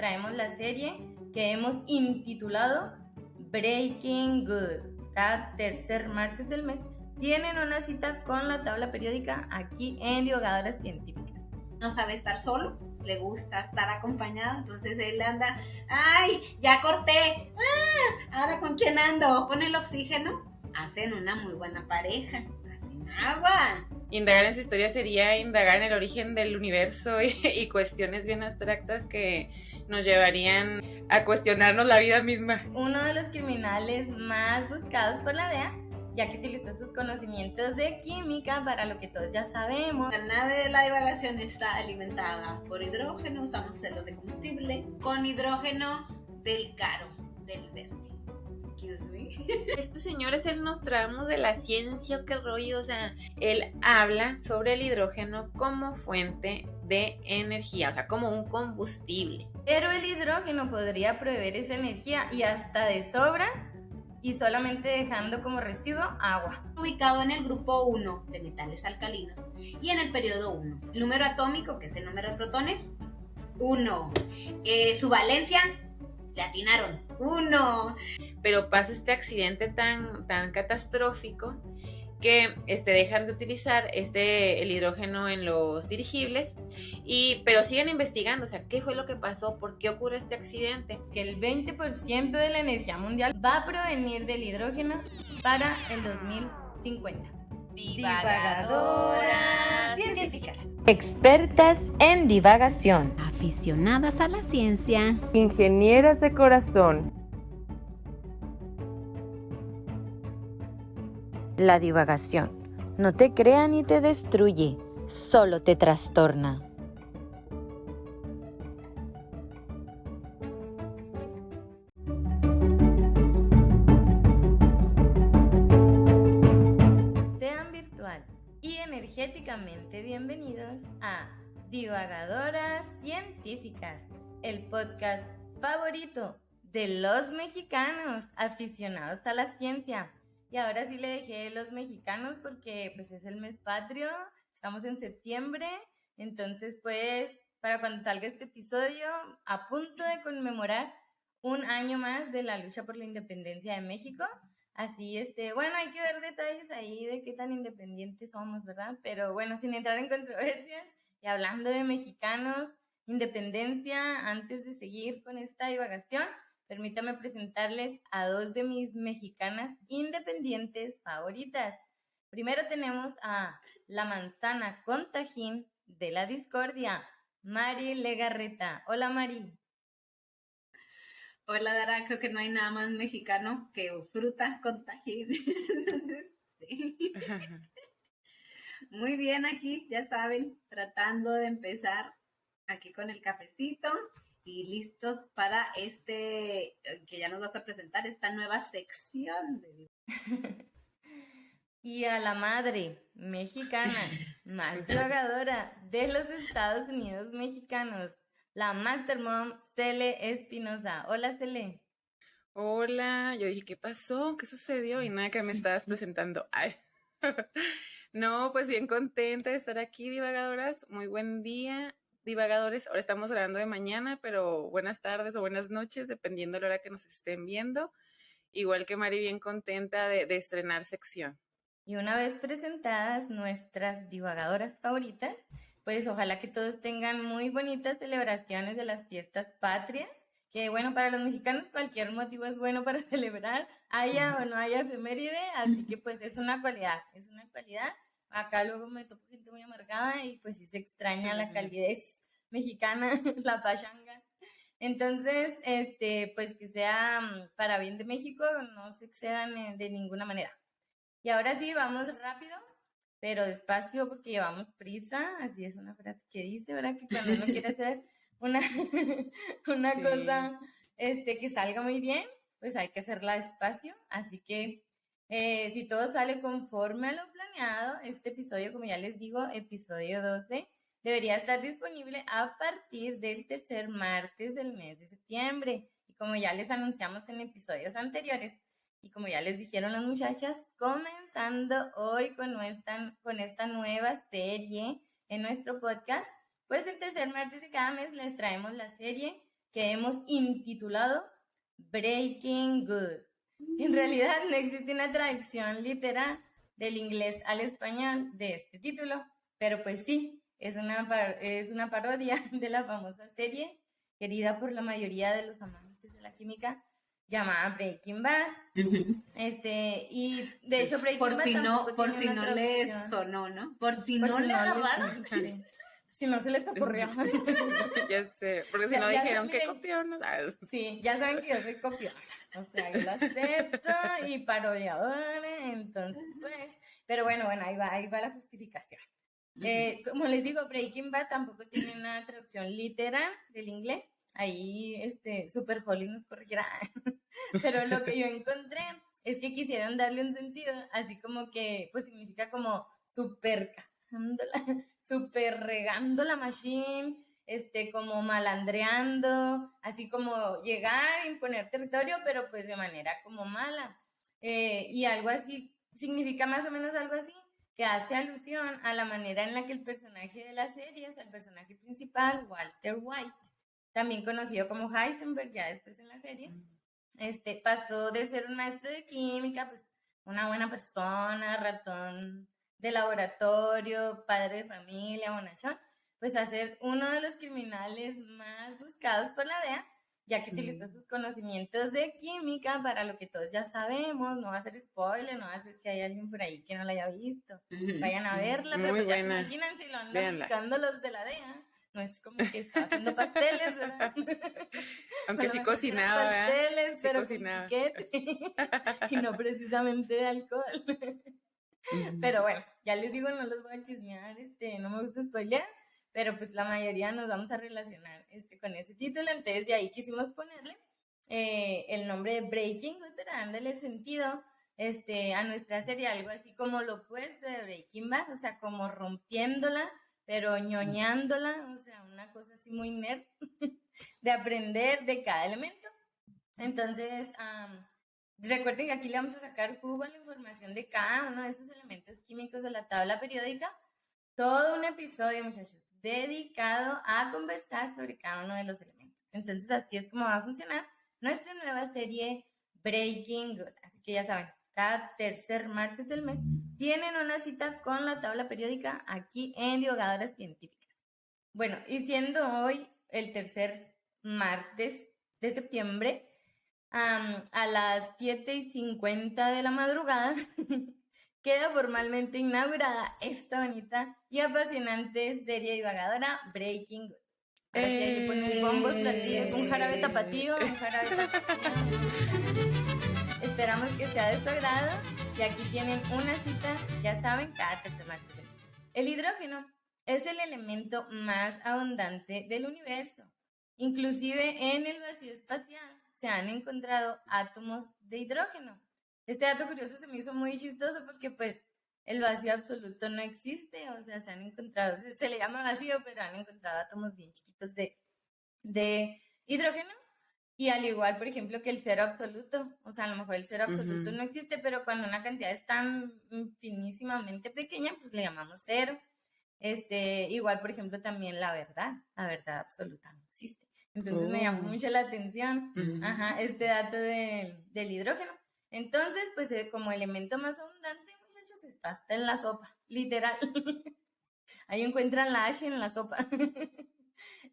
traemos la serie que hemos intitulado Breaking Good. Cada tercer martes del mes tienen una cita con la tabla periódica aquí en Divagadoras Científicas. No sabe estar solo, le gusta estar acompañado, entonces él anda, ¡ay, ya corté! ¡Ah! ¿Ahora con quién ando? Con el oxígeno, hacen una muy buena pareja, hacen agua. Indagar en su historia sería indagar en el origen del universo y cuestiones bien abstractas que nos llevarían a cuestionarnos la vida misma. Uno de los criminales más buscados por la DEA, ya que utilizó sus conocimientos de química para lo que todos ya sabemos. La nave de la divagación está alimentada por hidrógeno, usamos celos de combustible con hidrógeno del caro, del verde. Excuse me. Este señor es el Nostradamus de la ciencia, qué rollo, o sea, él habla sobre el hidrógeno como fuente de energía, o sea, como un combustible. Pero el hidrógeno podría proveer esa energía y hasta de sobra, y solamente dejando como residuo agua. Ubicado en el grupo 1 de metales alcalinos y en el periodo 1. El número atómico, que es el número de protones, 1. Su valencia, le atinaron, 1. Pero pasa este accidente tan catastrófico que dejan de utilizar el hidrógeno en los dirigibles, pero siguen investigando, o sea, ¿qué fue lo que pasó? ¿Por qué ocurre este accidente? Que el 20% de la energía mundial va a provenir del hidrógeno para el 2050. Divagadoras científicas. Expertas en divagación. Aficionadas a la ciencia. Ingenieras de corazón. La divagación no te crea ni te destruye, solo te trastorna. Sean virtual y energéticamente bienvenidos a Divagadoras Científicas, el podcast favorito de los mexicanos aficionados a la ciencia. Y ahora sí le dejé los mexicanos porque pues es el mes patrio, estamos en septiembre, entonces pues para cuando salga este episodio, a punto de conmemorar un año más de la lucha por la independencia de México. Así, bueno, hay que ver detalles ahí de qué tan independientes somos, ¿verdad? Pero bueno, sin entrar en controversias y hablando de mexicanos, independencia, antes de seguir con esta divagación, permítame presentarles a dos de mis mexicanas independientes favoritas. Primero tenemos a la manzana con tajín de la discordia, Mari Legarreta. Hola, Mari. Hola, Dara, creo que no hay nada más mexicano que fruta con tajín. Entonces, sí. Muy bien aquí, ya saben, tratando de empezar aquí con el cafecito. Y listos para que ya nos vas a presentar, esta nueva sección. Y a la madre mexicana más divagadora de los Estados Unidos mexicanos, la Master Mom, Cele Espinosa. Hola, Cele. Hola, yo dije, ¿qué pasó? ¿Qué sucedió? Y nada, que me estabas presentando. Ay. No, pues bien contenta de estar aquí, divagadoras. Muy buen día, divagadores. Ahora estamos hablando de mañana, pero buenas tardes o buenas noches, dependiendo de la hora que nos estén viendo. Igual que Mari, bien contenta de estrenar sección. Y una vez presentadas nuestras divagadoras favoritas, pues ojalá que todos tengan muy bonitas celebraciones de las fiestas patrias, que bueno, para los mexicanos cualquier motivo es bueno para celebrar, haya o no haya efeméride, así que pues es una cualidad. Acá luego me topo gente muy amargada y pues sí se extraña la calidez mexicana, la pachanga. Entonces, pues que sea para bien de México, no se excedan de ninguna manera. Y ahora sí, vamos rápido, pero despacio porque llevamos prisa, así es una frase que dice, ¿verdad? Que cuando uno quiere hacer una sí. Cosa que salga muy bien, pues hay que hacerla despacio, así que si todo sale conforme a lo planeado, este episodio, como ya les digo, episodio 12, debería estar disponible a partir del tercer martes del mes de septiembre. Y como ya les anunciamos en episodios anteriores, y como ya les dijeron las muchachas, comenzando hoy con esta nueva serie en nuestro podcast, pues el tercer martes de cada mes les traemos la serie que hemos intitulado Breaking Good. En realidad no existe una traducción literal del inglés al español de este título, pero pues sí, es una parodia de la famosa serie querida por la mayoría de los amantes de la química llamada Breaking Bad. Y de hecho Breaking Por Bad si no, tampoco por tiene si una no les traducción. sonó, ¿no? Por si Por no si le no agarraron. sí. Si no se les ocurrió. Ya sé, porque si Ya- no ya dijeron que miren. copió, ¿no? Sí, ya saben que yo soy copiona, o sea, yo lo acepto y parodiadora, entonces pues, pero bueno, ahí va la justificación. Como les digo, Breaking Bad tampoco tiene una traducción literal del inglés, ahí Super Holly nos corregirá, pero lo que yo encontré es que quisieron darle un sentido, así como que pues significa como super cagándola, super regando la machine, como malandreando, así como llegar, imponer territorio, pero pues de manera como mala. Y algo así, significa más o menos algo así, que hace alusión a la manera en la que el personaje de la serie, es el personaje principal, Walter White, también conocido como Heisenberg, ya después en la serie, pasó de ser un maestro de química, pues una buena persona, ratón de laboratorio, padre de familia, bonachón, pues a ser uno de los criminales más buscados por la DEA, ya que utilizó sus conocimientos de química para lo que todos ya sabemos, no va a ser spoiler, no va a ser que haya alguien por ahí que no la haya visto, vayan a verla, pero Muy pues ya se buena. imaginan si lo andan Véanla. buscando los de la DEA, no es como que está haciendo pasteles, ¿verdad? Aunque A sí lo mejor cocinaba, eran ¿verdad? pasteles, Sí pero cocinaba. con piquete y no precisamente de alcohol. Pero bueno, ya les digo, no los voy a chismear, no me gusta spoilear, pero pues la mayoría nos vamos a relacionar con ese título, entonces de ahí quisimos ponerle el nombre de Breaking Good, pero dándole el sentido a nuestra serie, algo así como lo opuesto de Breaking Bad, o sea, como rompiéndola, pero ñoñándola, o sea, una cosa así muy nerd, de aprender de cada elemento. Entonces, recuerden que aquí le vamos a sacar jugo a la información de cada uno de esos elementos químicos de la tabla periódica. Todo un episodio, muchachos, dedicado a conversar sobre cada uno de los elementos. Entonces, así es como va a funcionar nuestra nueva serie Breaking Good. Así que ya saben, cada tercer martes del mes tienen una cita con la tabla periódica aquí en Divagadores Científicas. Bueno, y siendo hoy el tercer martes de septiembre, a las 7:50 de la madrugada, queda formalmente inaugurada esta bonita y apasionante serie divagadora Breaking Good. Ahora sí hay que poner bombos, platillos, un jarabe tapatío, un jarabe tapatío. Esperamos que sea de su agrado y aquí tienen una cita, ya saben, cada tercer martes del mes. El hidrógeno es el elemento más abundante del universo. Inclusive en el vacío espacial se han encontrado átomos de hidrógeno. Este dato curioso se me hizo muy chistoso porque pues el vacío absoluto no existe, o sea, se han encontrado, se le llama vacío, pero han encontrado átomos bien chiquitos de hidrógeno. Y al igual, por ejemplo, que el cero absoluto, o sea, a lo mejor el cero absoluto no existe, pero cuando una cantidad es tan infinísimamente pequeña, pues le llamamos cero. Igual, por ejemplo, también la verdad absoluta no existe. Entonces me llamó mucho la atención, este dato del hidrógeno. Entonces, pues como elemento más abundante, muchachos, está hasta en la sopa, literal. Ahí encuentran la H en la sopa.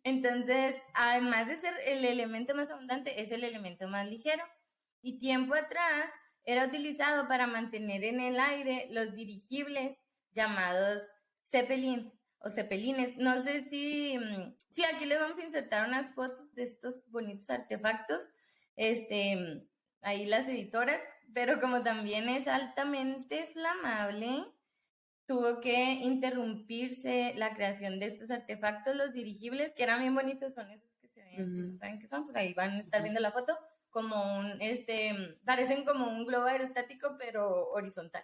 Entonces, además de ser el elemento más abundante, es el elemento más ligero. Y tiempo atrás era utilizado para mantener en el aire los dirigibles llamados zeppelins o zeppelines. No sé si aquí les vamos a insertar unas fotos de estos bonitos artefactos, ahí las editoras, pero como también es altamente flamable, tuvo que interrumpirse la creación de estos artefactos, los dirigibles, que eran bien bonitos, son esos que se ven, si no saben qué son, pues ahí van a estar viendo la foto, como parecen como un globo aerostático, pero horizontal.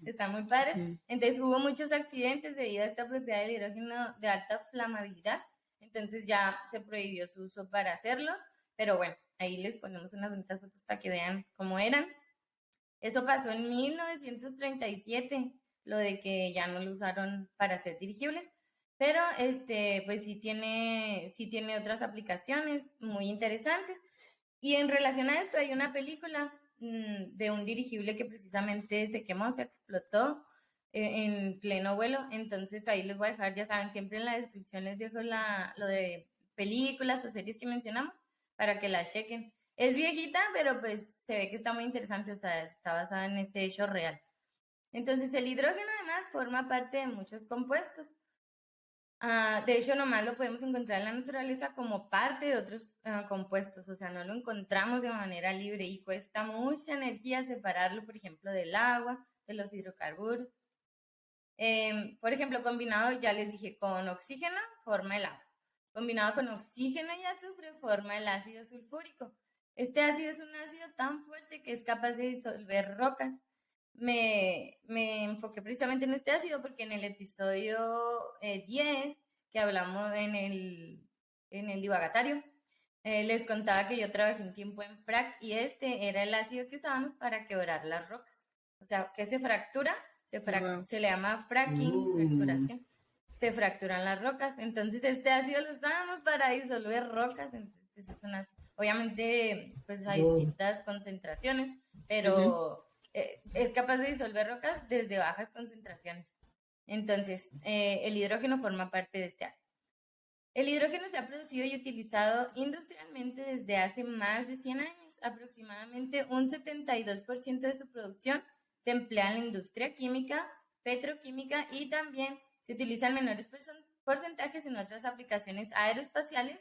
Están muy padres. Sí. Entonces hubo muchos accidentes debido a esta propiedad del hidrógeno de alta flamabilidad, entonces ya se prohibió su uso para hacerlos, pero bueno, ahí les ponemos unas bonitas fotos para que vean cómo eran. Eso pasó en 1937, lo de que ya no lo usaron para hacer dirigibles. pero pues sí tiene otras aplicaciones muy interesantes. Y en relación a esto hay una película de un dirigible que precisamente se quemó, se explotó en pleno vuelo. Entonces ahí les voy a dejar, ya saben, siempre en la descripción les dejo lo de películas o series que mencionamos para que la chequen. Es viejita, pero pues se ve que está muy interesante, o sea, está basada en este hecho real. Entonces el hidrógeno además forma parte de muchos compuestos. De hecho, nomás lo podemos encontrar en la naturaleza como parte de otros compuestos, o sea, no lo encontramos de manera libre y cuesta mucha energía separarlo, por ejemplo, del agua, de los hidrocarburos. Por ejemplo, combinado, ya les dije, con oxígeno forma el agua. Combinado con oxígeno y azufre forma el ácido sulfúrico. Este ácido es un ácido tan fuerte que es capaz de disolver rocas. Me enfoqué precisamente en este ácido porque en el episodio 10 que hablamos en el divagatario, les contaba que yo trabajé un tiempo en frac y este era el ácido que usábamos para quebrar las rocas. O sea, que se fractura, se le llama fracking, fracturación. Se fracturan las rocas. Entonces este ácido lo usábamos para disolver rocas. Entonces, pues es un ácido. Obviamente, pues hay distintas concentraciones, pero es capaz de disolver rocas desde bajas concentraciones. Entonces, el hidrógeno forma parte de este ácido. El hidrógeno se ha producido y utilizado industrialmente desde hace más de 100 años. Aproximadamente un 72% de su producción se emplea en la industria química, petroquímica y también se utilizan menores porcentajes en otras aplicaciones aeroespaciales,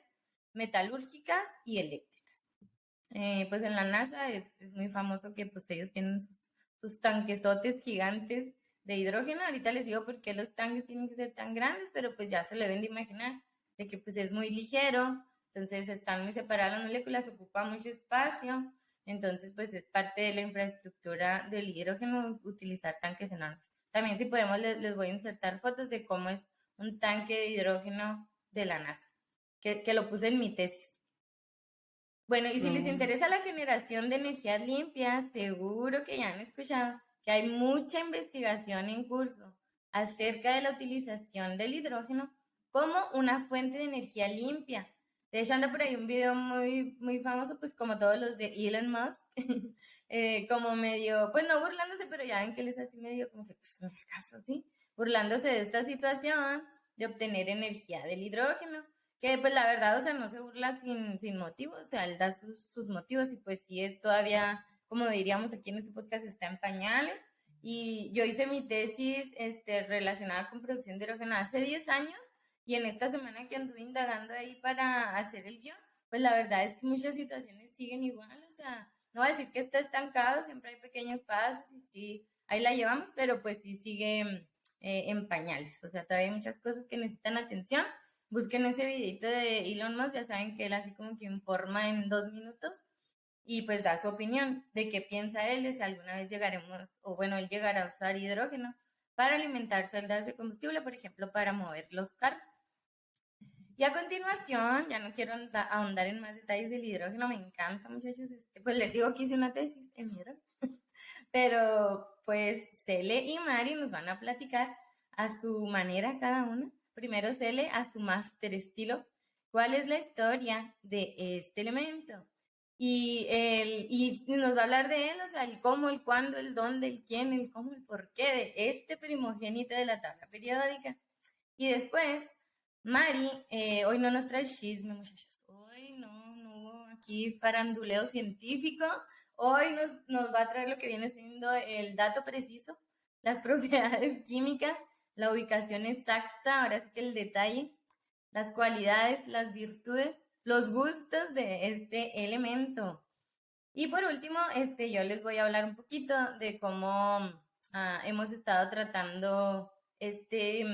metalúrgicas y eléctricas. Pues en la NASA es muy famoso que pues ellos tienen sus tanquesotes gigantes de hidrógeno. Ahorita les digo por qué los tanques tienen que ser tan grandes, pero pues ya se le deben de imaginar de que pues es muy ligero, entonces están muy separadas las moléculas, ocupa mucho espacio, entonces pues es parte de la infraestructura del hidrógeno utilizar tanques enormes. También si podemos les voy a insertar fotos de cómo es un tanque de hidrógeno de la NASA, que lo puse en mi tesis. Bueno, y si les interesa la generación de energías limpias, seguro que ya han escuchado que hay mucha investigación en curso acerca de la utilización del hidrógeno como una fuente de energía limpia. De hecho, anda por ahí un video muy, muy famoso, pues como todos los de Elon Musk, como medio, pues no burlándose, pero ya ven que él es así medio como que, pues no es caso, ¿sí? Burlándose de esta situación de obtener energía del hidrógeno, que pues la verdad, o sea, no se burla sin motivos, o sea, él da sus motivos y pues sí es todavía, como diríamos aquí en este podcast, está en pañales. Y yo hice mi tesis relacionada con producción de hidrógeno hace 10 años y en esta semana que anduve indagando ahí para hacer el guión, pues la verdad es que muchas situaciones siguen igual, o sea, no voy a decir que está estancado, siempre hay pequeños pasos y sí, ahí la llevamos, pero pues sí sigue en pañales, o sea, todavía hay muchas cosas que necesitan atención. Busquen ese videito de Elon Musk, ya saben que él así como que informa en 2 minutos y pues da su opinión de qué piensa él, de si alguna vez llegaremos, o bueno, él llegará a usar hidrógeno para alimentar celdas de combustible, por ejemplo, para mover los carros. Y a continuación, ya no quiero ahondar en más detalles del hidrógeno, me encanta, muchachos, pues les digo que hice una tesis en hidrógeno, pero pues Cele y Mari nos van a platicar a su manera cada una. Primero Cele a su máster estilo, ¿cuál es la historia de este elemento? Y nos va a hablar de él, o sea, el cómo, el cuándo, el dónde, el quién, el cómo, el por qué de este primogénito de la tabla periódica. Y después, Mari, hoy no nos trae chisme, muchachos. Hoy no hubo aquí faranduleo científico. Hoy nos va a traer lo que viene siendo el dato preciso, las propiedades químicas, la ubicación exacta, ahora sí que el detalle, las cualidades, las virtudes, los gustos de este elemento. Y por último, yo les voy a hablar un poquito de cómo hemos estado tratando este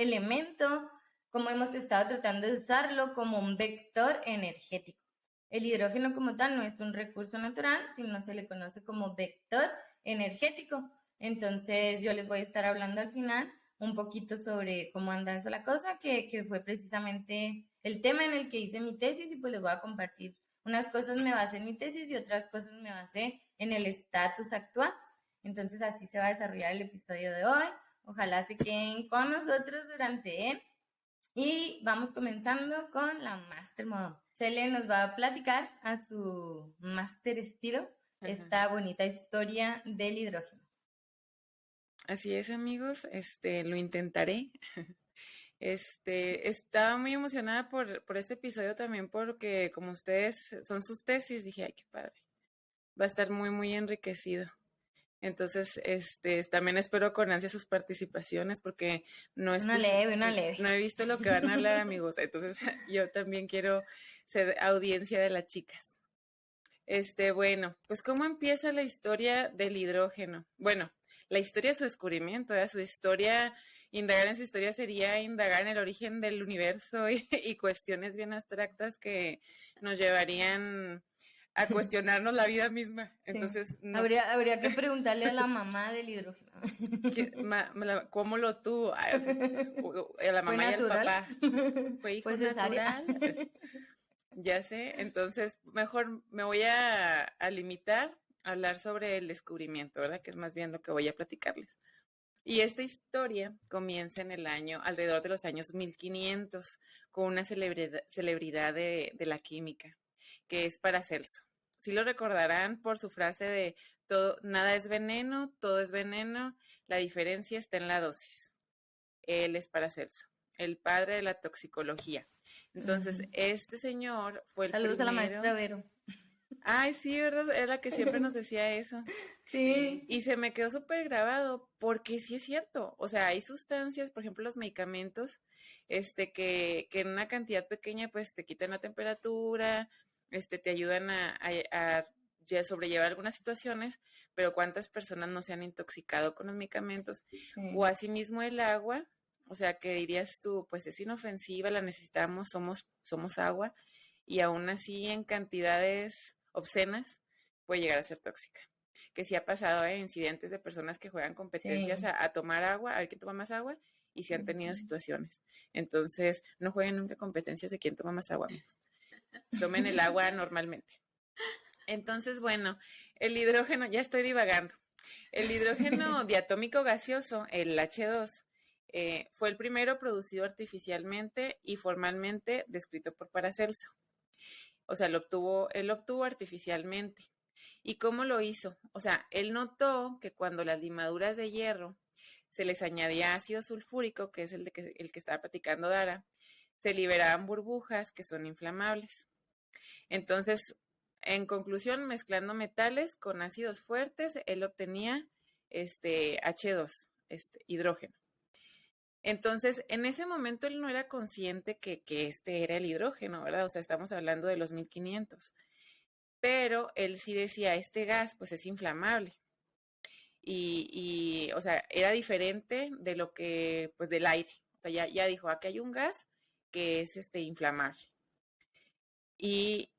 elemento, cómo hemos estado tratando de usarlo como un vector energético. El hidrógeno como tal no es un recurso natural, sino se le conoce como vector energético. Entonces yo les voy a estar hablando al final un poquito sobre cómo anda esa la cosa, que fue precisamente el tema en el que hice mi tesis y pues les voy a compartir. Unas cosas me basé en mi tesis y otras cosas me basé en el estatus actual. Entonces así se va a desarrollar el episodio de hoy. Ojalá se queden con nosotros durante él. Y vamos comenzando con la Master Mom. Cele nos va a platicar a su Master estilo esta bonita historia del hidrógeno. Así es, amigos, lo intentaré. Estaba muy emocionada por este episodio también porque como ustedes son sus tesis, dije, ay, qué padre. Va a estar muy, muy enriquecido. Entonces, también espero con ansia sus participaciones porque no he visto lo que van a hablar, amigos. Entonces, yo también quiero ser audiencia de las chicas. Bueno, pues ¿cómo empieza la historia del hidrógeno? Bueno, la historia de su descubrimiento, su historia, indagar en su historia sería indagar en el origen del universo y cuestiones bien abstractas que nos llevarían a cuestionarnos la vida misma. Sí. Entonces, no. Habría que preguntarle a la mamá del hidrógeno. ¿Cómo lo tuvo? A la mamá y al papá. ¿Fue hijo natural? Ya sé, entonces mejor me voy a limitar a hablar sobre el descubrimiento, ¿verdad? Que es más bien lo que voy a platicarles. Y esta historia comienza en el año, alrededor de los años 1500, con una celebridad de la química, que es Paracelso. Sí lo recordarán por su frase de todo, nada es veneno, todo es veneno, la diferencia está en la dosis. Él es Paracelso, el padre de la toxicología. Entonces, este señor fue el Saludos primero. A la maestra Vero. Ay, sí, ¿verdad? Era la que siempre nos decía eso. Sí. Y se me quedó súper grabado porque sí es cierto. O sea, hay sustancias, por ejemplo, los medicamentos, que en una cantidad pequeña, pues, te quitan la temperatura, te ayudan a sobrellevar algunas situaciones, pero ¿cuántas personas no se han intoxicado con los medicamentos? Sí. O asimismo el agua. O sea, que dirías tú, pues es inofensiva, la necesitamos, somos agua, y aún así en cantidades obscenas puede llegar a ser tóxica. Que sí ha pasado incidentes de personas que juegan competencias sí. a tomar agua, a ver quién toma más agua, y sí han tenido situaciones. Entonces, no jueguen nunca competencias de quién toma más agua, amigos. Tomen el agua normalmente. Entonces, bueno, el hidrógeno, ya estoy divagando. El hidrógeno diatómico gaseoso, el H2, fue el primero producido artificialmente y formalmente descrito por Paracelso. O sea, él obtuvo artificialmente. ¿Y cómo lo hizo? O sea, él notó que cuando las limaduras de hierro se les añadía ácido sulfúrico, que es el que estaba platicando Dara, se liberaban burbujas que son inflamables. Entonces, en conclusión, mezclando metales con ácidos fuertes, él obtenía H2, hidrógeno. Entonces, en ese momento él no era consciente que este era el hidrógeno, ¿verdad? O sea, estamos hablando de los 1500. Pero él sí decía, este gas, pues es inflamable. Y o sea, era diferente de lo que, pues del aire. O sea, ya dijo, aquí hay un gas que es inflamable. Y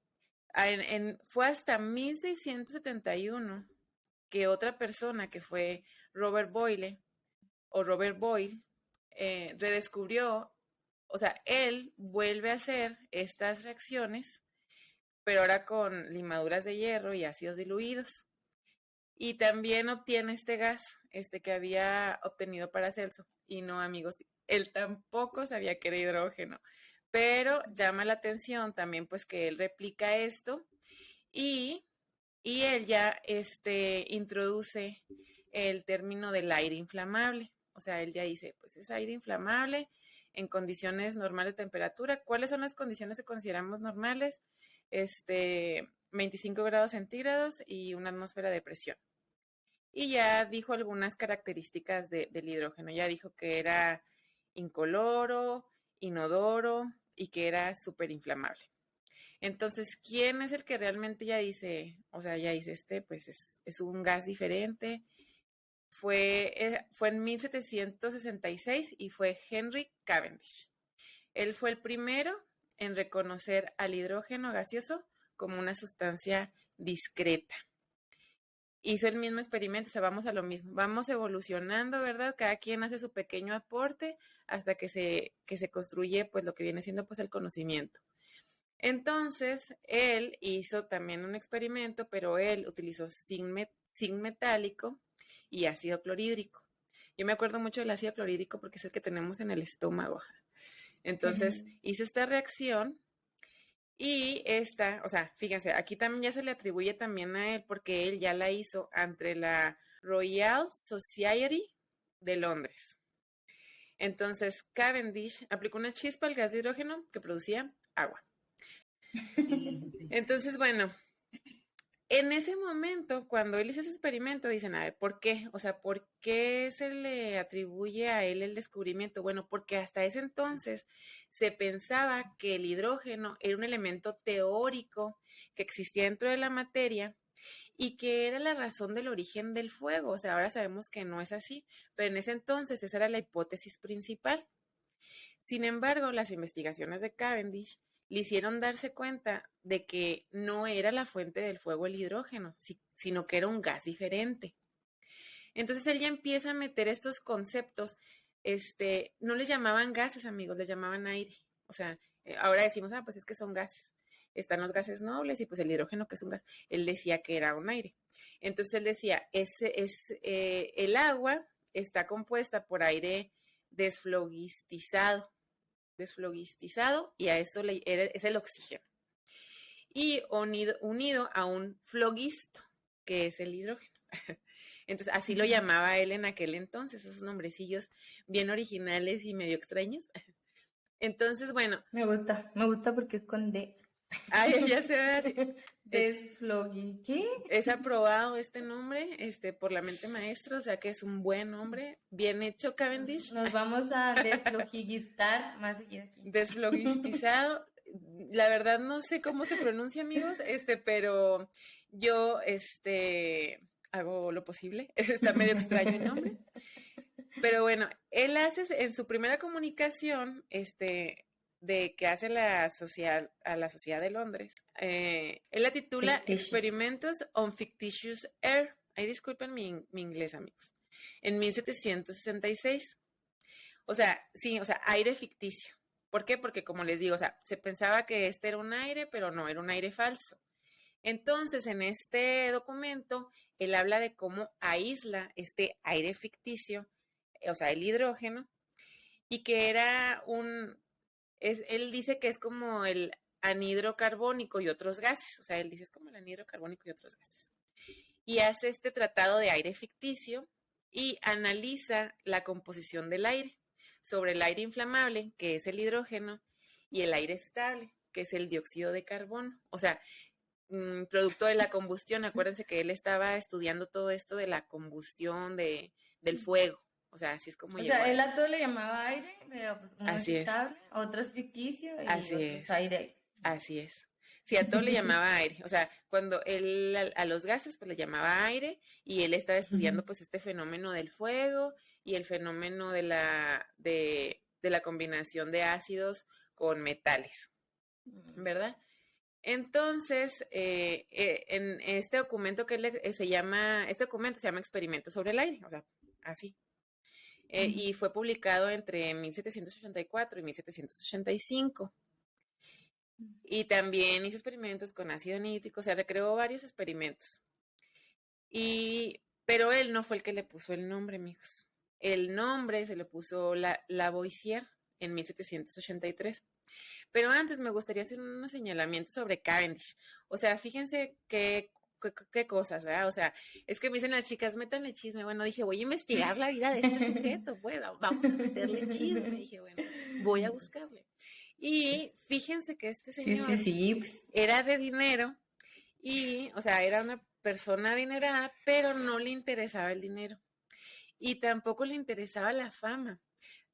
fue hasta 1671 que otra persona, que fue Robert Boyle, redescubrió, o sea, él vuelve a hacer estas reacciones, pero ahora con limaduras de hierro y ácidos diluidos. Y también obtiene este gas, que había obtenido Paracelso. Y no, amigos, él tampoco sabía que era hidrógeno. Pero llama la atención también, pues, que él replica esto y él ya introduce el término del aire inflamable. O sea, él ya dice, pues es aire inflamable en condiciones normales de temperatura. ¿Cuáles son las condiciones que consideramos normales? 25 grados centígrados y una atmósfera de presión. Y ya dijo algunas características del hidrógeno. Ya dijo que era incoloro, inodoro y que era súper inflamable. Entonces, ¿quién es el que realmente ya dice, o sea, ya dice pues es un gas diferente? Fue en 1766 y fue Henry Cavendish. Él fue el primero en reconocer al hidrógeno gaseoso como una sustancia discreta. Hizo el mismo experimento, o sea, vamos a lo mismo, vamos evolucionando, ¿verdad? Cada quien hace su pequeño aporte hasta que se construye, pues, lo que viene siendo, pues, el conocimiento. Entonces, él hizo también un experimento, pero él utilizó zinc metálico y ácido clorhídrico, Yo me acuerdo mucho del ácido clorhídrico porque es el que tenemos en el estómago. Entonces, hizo esta reacción y esta, o sea, fíjense, aquí también ya se le atribuye también a él porque él ya la hizo ante la Royal Society de Londres. Entonces, Cavendish aplicó una chispa al gas de hidrógeno que producía agua. Entonces, bueno, en ese momento, cuando él hizo ese experimento, dicen, a ver, ¿por qué? O sea, ¿por qué se le atribuye a él el descubrimiento? Bueno, porque hasta ese entonces se pensaba que el hidrógeno era un elemento teórico que existía dentro de la materia y que era la razón del origen del fuego. O sea, ahora sabemos que no es así, pero en ese entonces esa era la hipótesis principal. Sin embargo, las investigaciones de Cavendish le hicieron darse cuenta de que no era la fuente del fuego el hidrógeno, sino que era un gas diferente. Entonces él ya empieza a meter estos conceptos, no les llamaban gases, amigos, les llamaban aire. O sea, ahora decimos, pues es que son gases. Están los gases nobles y pues el hidrógeno que es un gas. Él decía que era un aire. Entonces él decía, el agua está compuesta por aire desflogistizado y a eso es el oxígeno. Y unido a un flogisto, que es el hidrógeno. Entonces, así lo llamaba él en aquel entonces, esos nombrecillos bien originales y medio extraños. Entonces, bueno. Me gusta porque es con D. Ay, ya se ve así. Desflogui, ¿qué? Es aprobado este nombre por la mente maestra, o sea que es un buen nombre, bien hecho, Cavendish. Nos vamos a desflogigistar más seguido aquí. Desflogistizado. La verdad no sé cómo se pronuncia, amigos, pero yo hago lo posible. Está medio extraño el nombre. Pero bueno, él hace en su primera comunicación, de que hace a la Sociedad de Londres, él la titula Experimentos on Fictitious Air. Ahí disculpen mi inglés, amigos. En 1766. O sea, sí, o sea, aire ficticio. ¿Por qué? Porque como les digo, o sea, se pensaba que este era un aire, pero no, era un aire falso. Entonces, en este documento, él habla de cómo aísla este aire ficticio, o sea, el hidrógeno, y que era él dice que es como el anhidro carbónico y otros gases, o sea, él dice es como el anhidro carbónico y otros gases. Y hace este tratado de aire ficticio y analiza la composición del aire sobre el aire inflamable, que es el hidrógeno, y el aire estable, que es el dióxido de carbono. O sea, producto de la combustión, acuérdense que él estaba estudiando todo esto de la combustión del fuego. O sea, así es como llegó. O sea, él a todo le llamaba aire, pero pues uno así es estable, otro es ficticio y así otro es aire. Así es. Sí, a todo le llamaba aire. O sea, cuando él a los gases pues le llamaba aire y él estaba estudiando pues este fenómeno del fuego y el fenómeno de la combinación de ácidos con metales, ¿verdad? Entonces, en este documento este documento se llama Experimento sobre el aire, o sea, así. Y fue publicado entre 1784 y 1785. Y también hizo experimentos con ácido nítrico, o sea, recreó varios experimentos. Pero él no fue el que le puso el nombre, amigos. El nombre se le puso Lavoisier en 1783. Pero antes me gustaría hacer unos señalamientos sobre Cavendish. O sea, fíjense qué cosas, ¿verdad? O sea, es que me dicen las chicas, métanle chisme. Bueno, dije, voy a investigar la vida de este sujeto. Bueno, vamos a meterle chisme. Dije, bueno, voy a buscarle. Y fíjense que este señor era de dinero y, o sea, era una persona adinerada, pero no le interesaba el dinero. Y tampoco le interesaba la fama.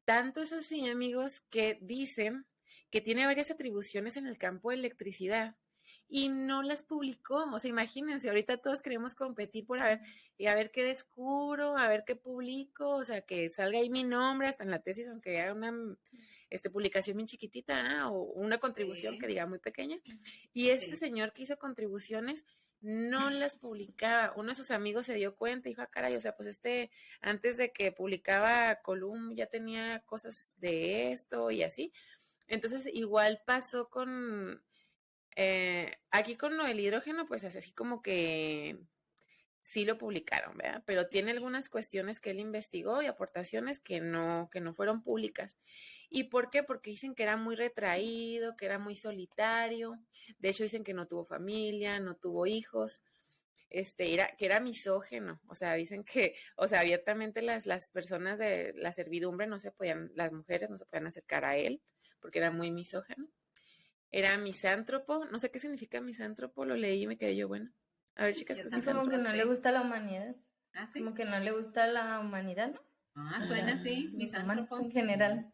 Tanto es así, amigos, que dicen que tiene varias atribuciones en el campo de electricidad y no las publicó. O sea, imagínense, ahorita todos queremos competir por a ver qué descubro, a ver qué publico, o sea, que salga ahí mi nombre hasta en la tesis, aunque haga una publicación bien chiquitita, o una contribución que diga muy pequeña. Y este señor que hizo contribuciones no las publicaba. Uno de sus amigos se dio cuenta y dijo, caray, o sea, pues antes de que publicaba Column ya tenía cosas de esto y así. Entonces, igual pasó con, aquí con lo del hidrógeno, pues así como que sí lo publicaron, ¿verdad? Pero tiene algunas cuestiones que él investigó y aportaciones que no fueron públicas. ¿Y por qué? Porque dicen que era muy retraído, que era muy solitario. De hecho, dicen que no tuvo familia, no tuvo hijos, que era misógeno. O sea, dicen que, o sea, abiertamente las personas de la servidumbre las mujeres no se podían acercar a él porque era muy misógeno. Era misántropo, no sé qué significa misántropo, lo leí y me quedé yo, bueno. A ver, chicas, Yo ¿qué es tampoco Como que misántropo? no le gusta la humanidad. ¿Ah, sí? Como que no le gusta la humanidad, ¿no? Ah, suena así, Los humanos misántropo. en general.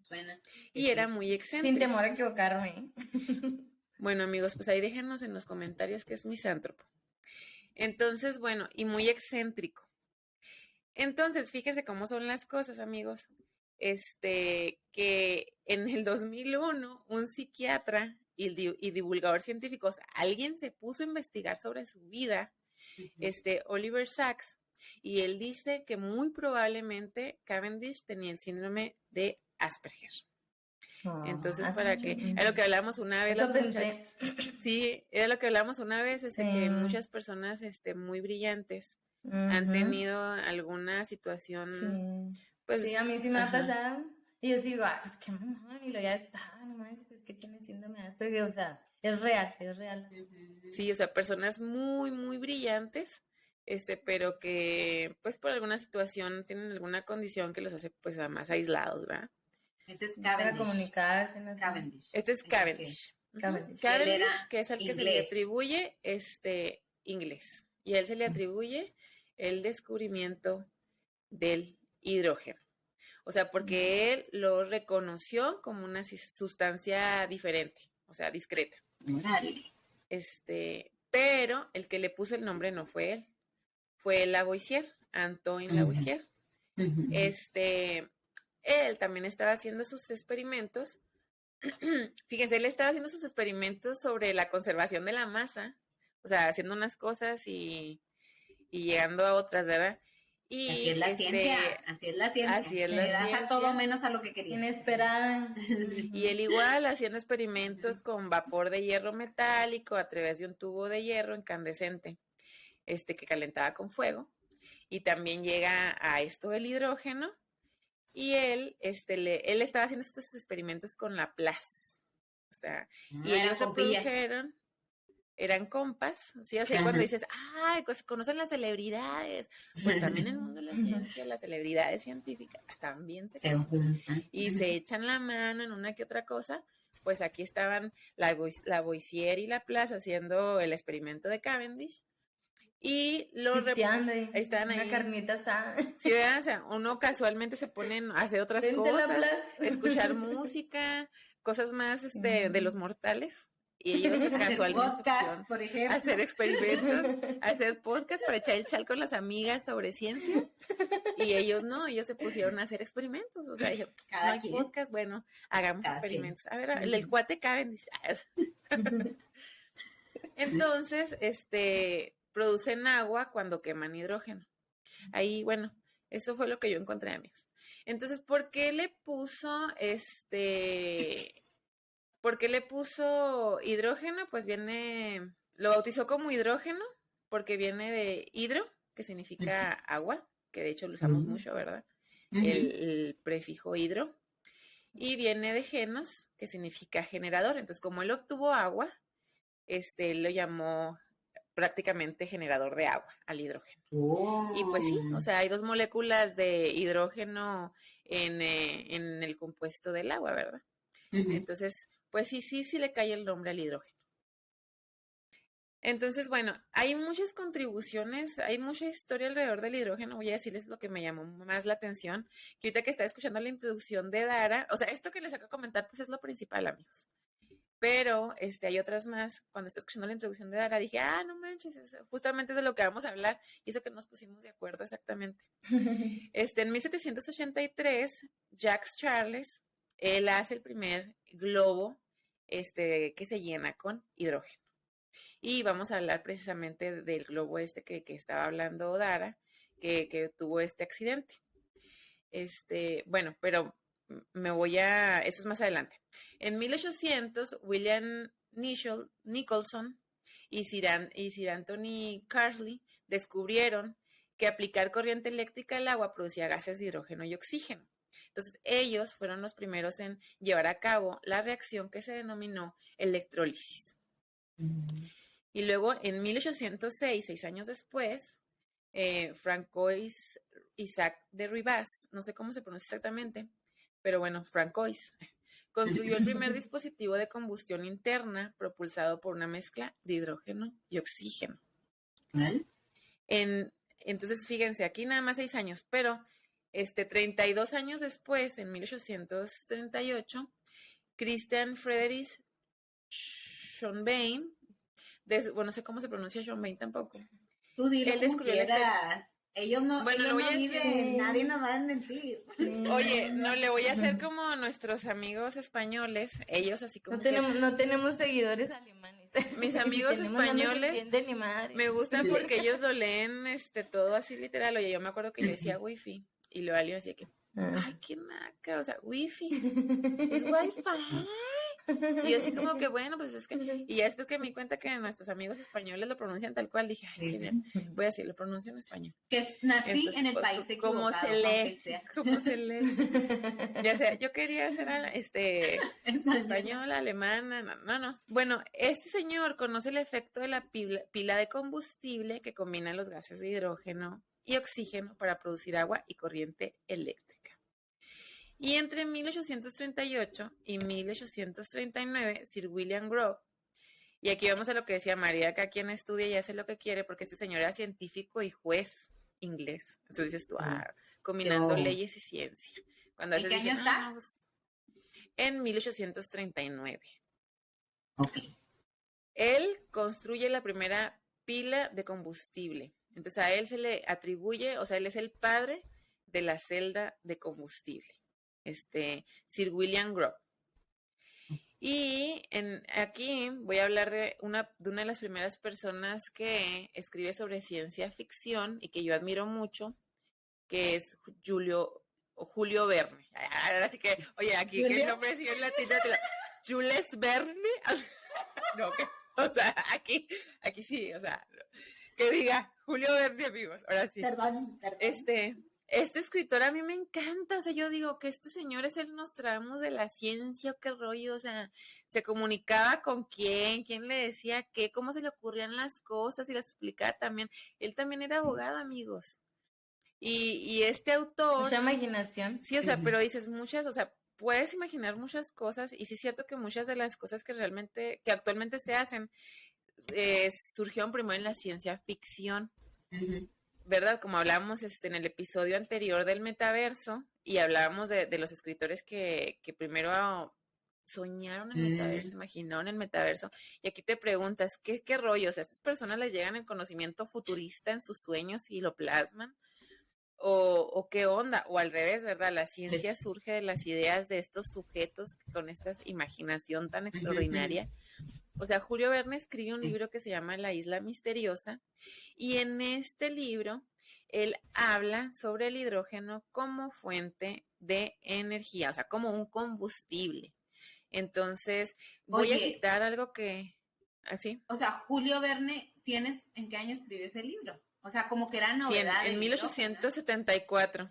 Suena. Y era muy Sin excéntrico. temor a equivocarme. Bueno, amigos, pues ahí déjenos en los comentarios qué es misántropo. Entonces, bueno, y muy excéntrico. Entonces, fíjense cómo son las cosas, amigos. Que en el 2001, un psiquiatra y divulgador científico, o sea, alguien se puso a investigar sobre su vida, Oliver Sacks, y él dice que muy probablemente Cavendish tenía el síndrome de Asperger. Entonces, para que, era lo que hablamos una vez, Eso las pensé. muchachas. Sí, era lo que hablamos una vez, Sí. que muchas personas, muy brillantes han tenido alguna situación, Sí. pues. Sí, a mí sí me ha ajá. pasado. Y yo sigo, pues qué mamón. Y lo ya, no manches, pues que tiene síndrome de Asperger. O sea, es real, es real. Sí, o sea, personas muy, muy brillantes, pero que, pues, por alguna situación tienen alguna condición que los hace, pues, más aislados, ¿verdad? Este es Para Cavendish. comunicarse. No sé. Cavendish. Este es Cavendish. Cavendish. Cavendish, Él era que es el que se le inglés. atribuye inglés. Y a él se le atribuye el descubrimiento del hidrógeno. O sea, porque él lo reconoció como una sustancia diferente, o sea, discreta. Órale. Pero el que le puso el nombre no fue él, fue Lavoisier, Antoine Lavoisier. Él también estaba haciendo sus experimentos. Fíjense, él estaba haciendo sus experimentos sobre la conservación de la masa, o sea, haciendo unas cosas y llegando a otras, ¿verdad? Y así es la ciencia, así es la ciencia. Así es Le la das ciencia. a todo menos a lo que querías. Inesperada. Y él igual haciendo experimentos con vapor de hierro metálico a través de un tubo de hierro incandescente, que calentaba con fuego. Y también llega a esto el hidrógeno. Y él estaba haciendo estos experimentos con la Laplace. O sea, y ellos reprodujeron, eran compas, ¿sí? O sea, cuando dices, ay, pues conocen las celebridades, pues también en el mundo de la ciencia, las celebridades científicas también se conocen y se echan la mano en una que otra cosa. Pues aquí estaban Lavoisier y Laplace haciendo el experimento de Cavendish. Y ahí estaban ahí. Una carnita asada. Sí, ¿verdad? O sea, uno casualmente se pone a hacer otras cosas, escuchar música, cosas más de los mortales. Y ellos casualmente podcast, por ejemplo. hacer experimentos, hacer podcast para echar el chal con las amigas sobre ciencia. Y ellos no, ellos se pusieron a hacer experimentos. O sea, dijeron, no hay podcast, bueno, hagamos experimentos. A ver, el cuate Cavendish. Entonces, producen agua cuando queman hidrógeno. Ahí, bueno, eso fue lo que yo encontré, amigos. Entonces, ¿por qué le puso hidrógeno? Pues lo bautizó como hidrógeno porque viene de hidro, que significa agua, que de hecho lo usamos mucho, ¿verdad? El prefijo hidro. Y viene de genos, que significa generador. Entonces, como él obtuvo agua, lo llamó prácticamente generador de agua al hidrógeno. Y pues sí, o sea, hay 2 moléculas de hidrógeno en el compuesto del agua, ¿verdad? Entonces, pues sí le cae el nombre al hidrógeno. Entonces, bueno, hay muchas contribuciones, hay mucha historia alrededor del hidrógeno. Voy a decirles lo que me llamó más la atención, que ahorita que estaba escuchando la introducción de Dara, o sea, esto que les acabo de comentar, pues es lo principal, amigos. Pero hay otras más. Cuando estoy escuchando la introducción de Dara, dije, no manches, justamente es de lo que vamos a hablar. Y eso que nos pusimos de acuerdo exactamente. En 1783, Jacques Charles, él hace el primer globo que se llena con hidrógeno. Y vamos a hablar precisamente del globo que estaba hablando Dara, que tuvo este accidente. Bueno, pero eso es más adelante. En 1800, William Nicholson y Sir Anthony Carsley descubrieron que aplicar corriente eléctrica al agua producía gases de hidrógeno y oxígeno. Entonces, ellos fueron los primeros en llevar a cabo la reacción que se denominó electrólisis. Y luego, en 1806, 6 años después, Francois Isaac de Rivas, no sé cómo se pronuncia exactamente, pero bueno, Francois, construyó el primer dispositivo de combustión interna propulsado por una mezcla de hidrógeno y oxígeno. Entonces, fíjense, aquí nada más 6 años, pero 32 años después, en 1838, Christian Friedrich Schonbein, bueno, no sé cómo se pronuncia Schonbein tampoco. Tú dilo como quieras. Ellos no, bueno, ellos lo voy no a viven, decir. nadie nos va a mentir. Oye, no, le voy a hacer como nuestros amigos españoles, ellos así como no tenemos seguidores alemanes. Mis amigos españoles me gustan porque ellos lo leen todo así literal. Oye, yo me acuerdo que yo decía wifi y luego alguien decía que, ay, qué naca, o sea, wifi, es wifi. Y yo así como que, bueno, pues es que, y ya después que me di cuenta que nuestros amigos españoles lo pronuncian tal cual, dije, ay, qué bien, voy a decir, lo pronuncio en español. Que nací en el país como se lee. Ya sea, yo quería ser española, alemana, no. Bueno, este señor conoce el efecto de la pila de combustible que combina los gases de hidrógeno y oxígeno para producir agua y corriente eléctrica. Y entre 1838 y 1839, Sir William Grove, y aquí vamos a lo que decía María, que quien estudia y hace lo que quiere, porque este señor era científico y juez inglés. Entonces dices tú, combinando leyes y ciencia. Cuando ¿En qué año estás? En 1839. Ok. Él construye la primera pila de combustible. Entonces a él se le atribuye, o sea, él es el padre de la celda de combustible. Sir William Grove. Y aquí voy a hablar de una de las primeras personas que escribe sobre ciencia ficción y que yo admiro mucho, que es Julio Verne. Ahora sí que, oye, aquí que el nombre sí es latino, Jules Verne. No, o sea, aquí sí, o sea, que diga Julio Verne, amigos. Ahora sí. Perdón. Este escritor a mí me encanta, o sea, yo digo que este señor es el Nostradamus de la ciencia, qué rollo, o sea, se comunicaba con quién le decía qué, cómo se le ocurrían las cosas y las explicaba también. Él también era abogado, amigos. Y este autor... Mucha imaginación. Sí, o sea, pero dices muchas, o sea, puedes imaginar muchas cosas y sí es cierto que muchas de las cosas que actualmente se hacen, surgieron primero en la ciencia ficción. ¿Verdad? Como hablábamos en el episodio anterior del metaverso y hablábamos de los escritores que primero soñaron el metaverso, imaginaron el metaverso, y aquí te preguntas, ¿qué rollo? O sea, ¿estas personas les llegan el conocimiento futurista en sus sueños y lo plasman? ¿O qué onda? O al revés, ¿verdad? La ciencia surge de las ideas de estos sujetos con esta imaginación tan extraordinaria. O sea, Julio Verne escribe un libro que se llama La Isla Misteriosa y en este libro él habla sobre el hidrógeno como fuente de energía, o sea, como un combustible. Entonces, voy a citar algo que... ¿Así? O sea, Julio Verne, ¿en qué año escribió ese libro? O sea, como que era novedad. Sí, en 1874.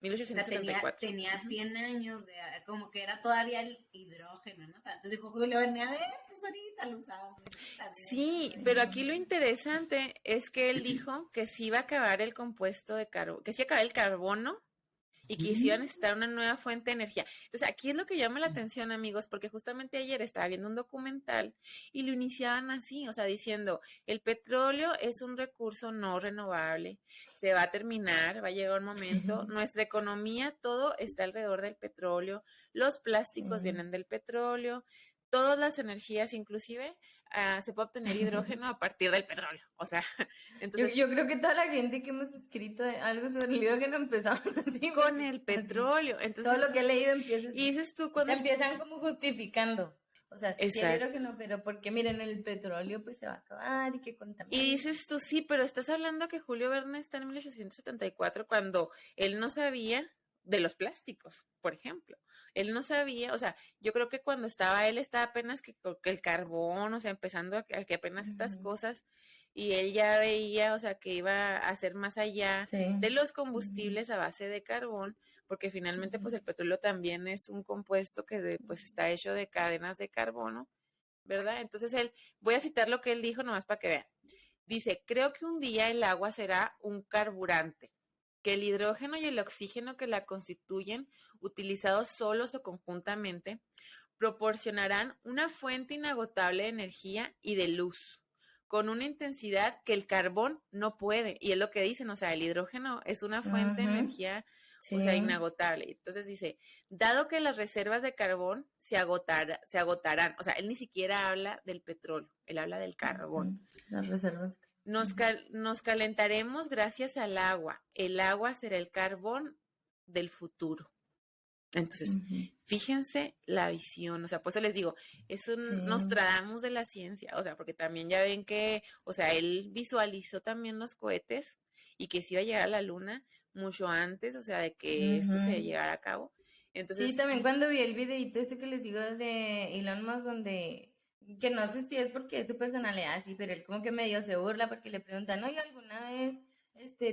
1874. Tenía 100 años, como que era todavía el hidrógeno, ¿no? Entonces dijo Julio Verne, pues ahorita lo usamos. Sí, pero aquí lo interesante es que él dijo que se iba a acabar el compuesto de carbono, que se iba a acabar el carbono y que se iba a necesitar una nueva fuente de energía. Entonces, aquí es lo que llama la atención, amigos, porque justamente ayer estaba viendo un documental y lo iniciaban así, o sea, diciendo, el petróleo es un recurso no renovable, se va a terminar, va a llegar un momento, nuestra economía, todo está alrededor del petróleo, los plásticos vienen del petróleo, todas las energías, inclusive se puede obtener hidrógeno a partir del petróleo. O sea, entonces... Yo creo que toda la gente que hemos escrito algo sobre el hidrógeno empezamos así. Con el petróleo. Entonces, todo lo que he leído empieza así. Y dices tú cuando... Empiezan como justificando. O sea, sí el hidrógeno, pero porque miren, el petróleo pues se va a acabar y que contamina. Y dices tú, sí, pero estás hablando que Julio Verne está en 1874 cuando él no sabía, de los plásticos, por ejemplo. Él no sabía, o sea, yo creo que cuando estaba él estaba apenas que el carbón, o sea, empezando a que apenas estas cosas, y él ya veía, o sea, que iba a ser más allá de los combustibles a base de carbón, porque finalmente pues el petróleo también es un compuesto que pues está hecho de cadenas de carbono, ¿verdad? Entonces voy a citar lo que él dijo nomás para que vean. Dice, creo que un día el agua será un carburante, que el hidrógeno y el oxígeno que la constituyen, utilizados solos o conjuntamente, proporcionarán una fuente inagotable de energía y de luz, con una intensidad que el carbón no puede. Y es lo que dicen, o sea, el hidrógeno es una fuente de energía, o sea, inagotable. Entonces dice, dado que las reservas de carbón se agotarán, o sea, él ni siquiera habla del petróleo, él habla del carbón. Las reservas. Nos calentaremos gracias al agua. El agua será el carbón del futuro. Entonces, fíjense la visión, o sea, por eso les digo, es un Nostradamus de la ciencia, o sea, porque también ya ven que, o sea, él visualizó también los cohetes y que se iba a llegar a la luna mucho antes, o sea, de que esto se llegara a cabo. Entonces, sí, también cuando vi el videito ese que les digo de Elon Musk, donde, que no sé si es porque es su personalidad así, pero él como que medio se burla porque le preguntan, oye, ¿alguna vez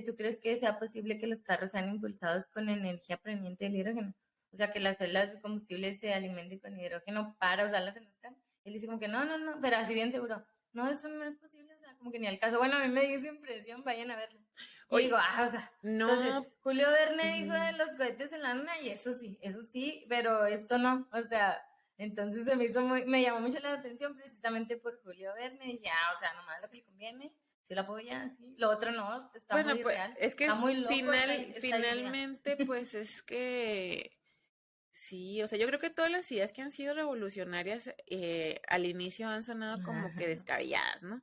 tú crees que sea posible que los carros sean impulsados con energía proveniente del hidrógeno? O sea, que las células de combustible se alimenten con hidrógeno para usarlas en los carros. Él dice como que no, pero así bien seguro. No, eso no es posible, o sea, como que ni al caso. Bueno, a mí me dio esa impresión, vayan a verlo. Y digo, o sea, no. Entonces, Julio Verne dijo de los cohetes en la luna y eso sí, pero esto no, o sea, entonces me llamó mucho la atención precisamente por Julio Verne. Dije, o sea, nomás lo que le conviene, si lo apoya, sí. Lo otro no, está muy pues, real. es que está muy loco finalmente, pues es que sí, o sea, yo creo que todas las ideas que han sido revolucionarias al inicio han sonado como que descabelladas, ¿no?